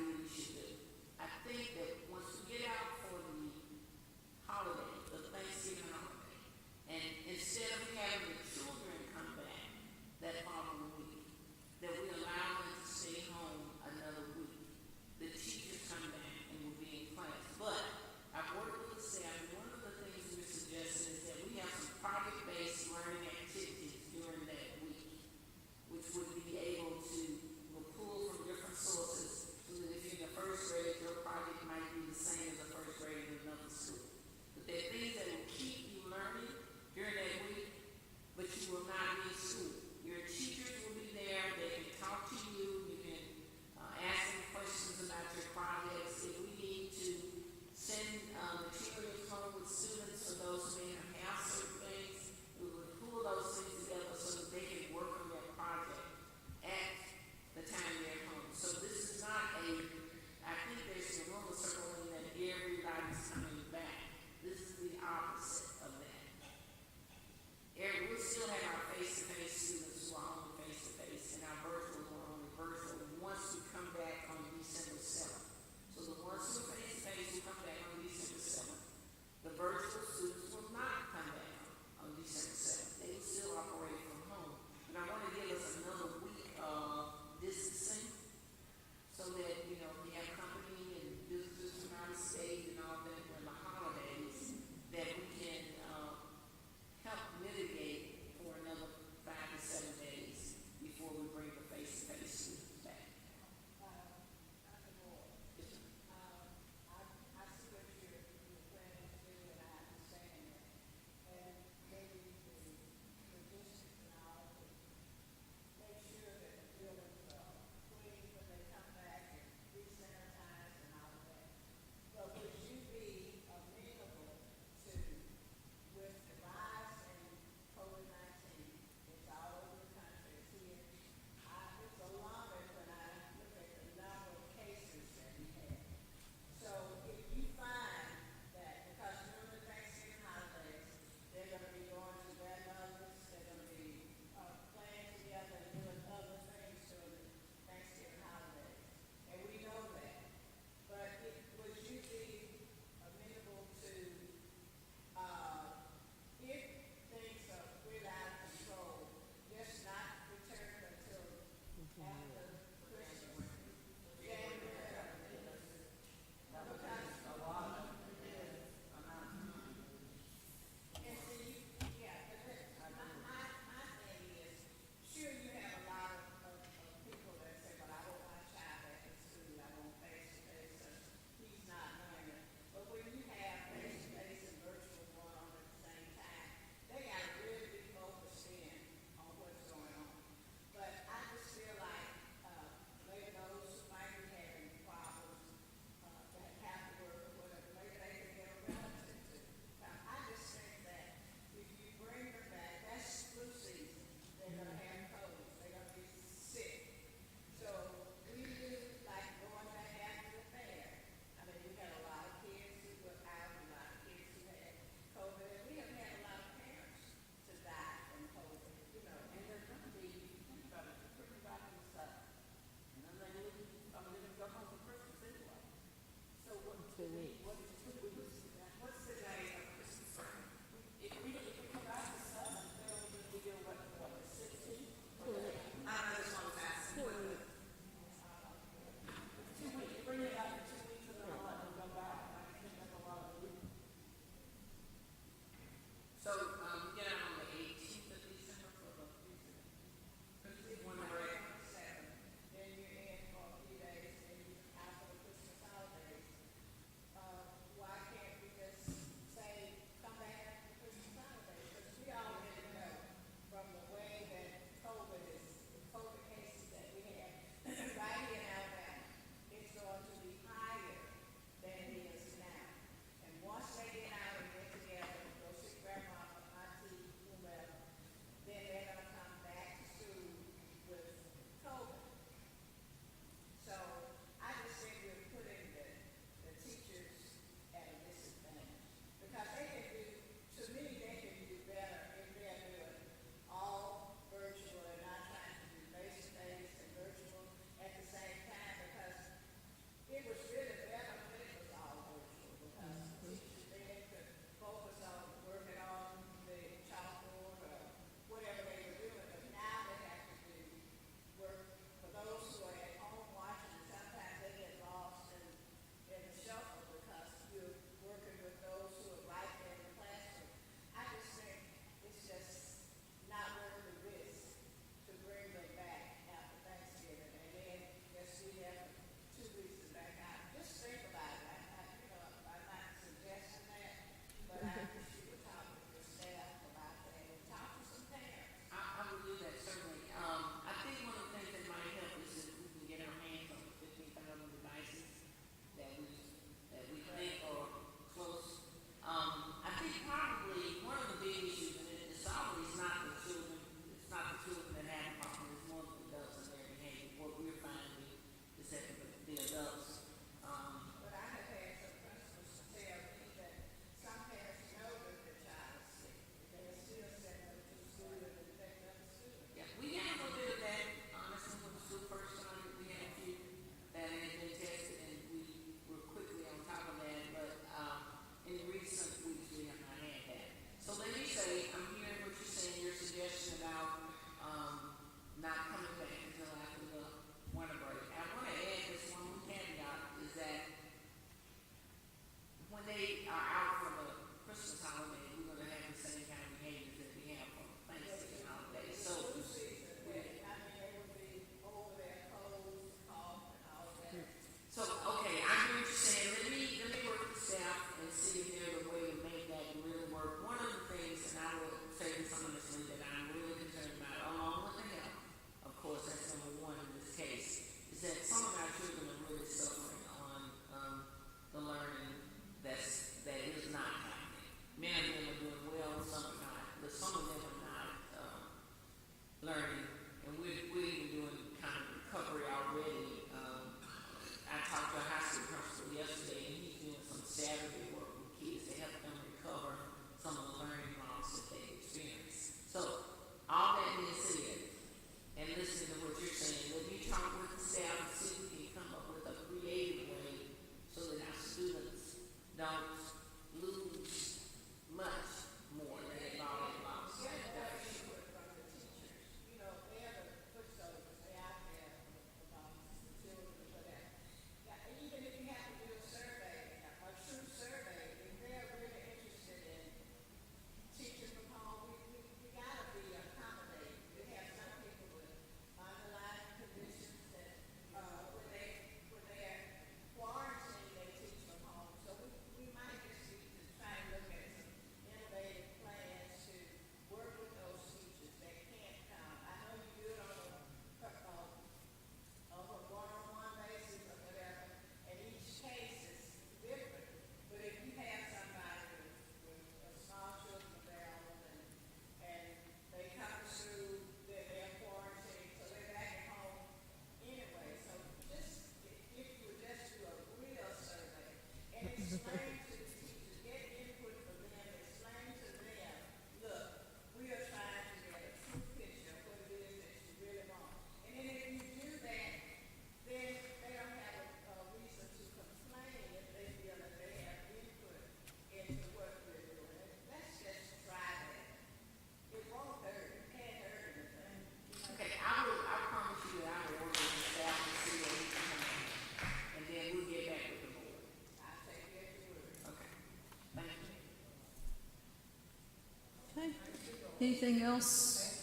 Speaker 3: Anything else?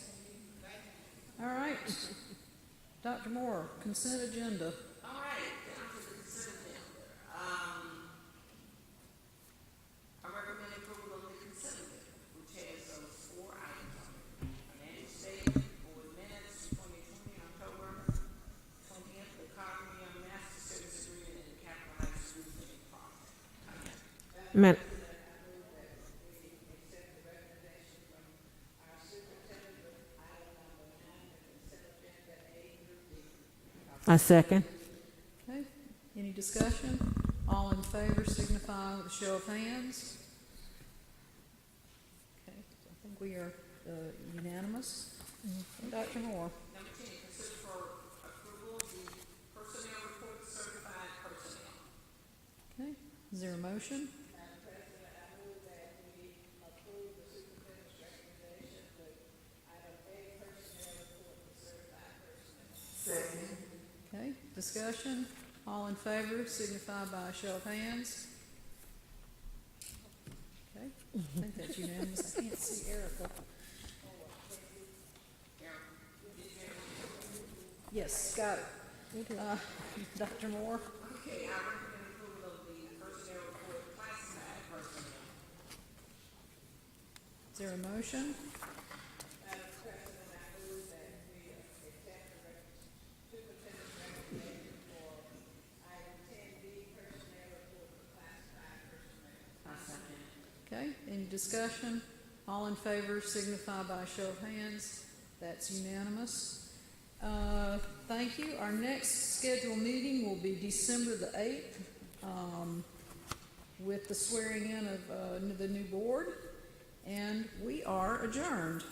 Speaker 3: All right. Dr. Moore, consent agenda.
Speaker 10: All right, down to the consent agenda. I recommend approval of the consent agenda, which has those 4 items on it. Financial statement, board minutes, 2020, October 20th, the Cognia Master Service Agreement, and the capitalized roofing project.
Speaker 11: I second.
Speaker 3: Okay, any discussion? All in favor signify with a show of hands. Okay, so I think we are unanimous. Dr. Moore.
Speaker 10: Number 10, consider for approval the personnel report certified personnel.
Speaker 3: Okay, is there a motion? Okay, discussion, all in favor signify by a show of hands. Okay, I think that's unanimous, I can't see Erica. Yes, got it. Dr. Moore?
Speaker 10: Okay, I recommend approval of the personnel report classified personnel.
Speaker 3: Is there a motion? Okay, any discussion? All in favor signify by a show of hands. That's unanimous. Thank you. Our next scheduled meeting will be December the 8th with the swearing in of the new board, and we are adjourned.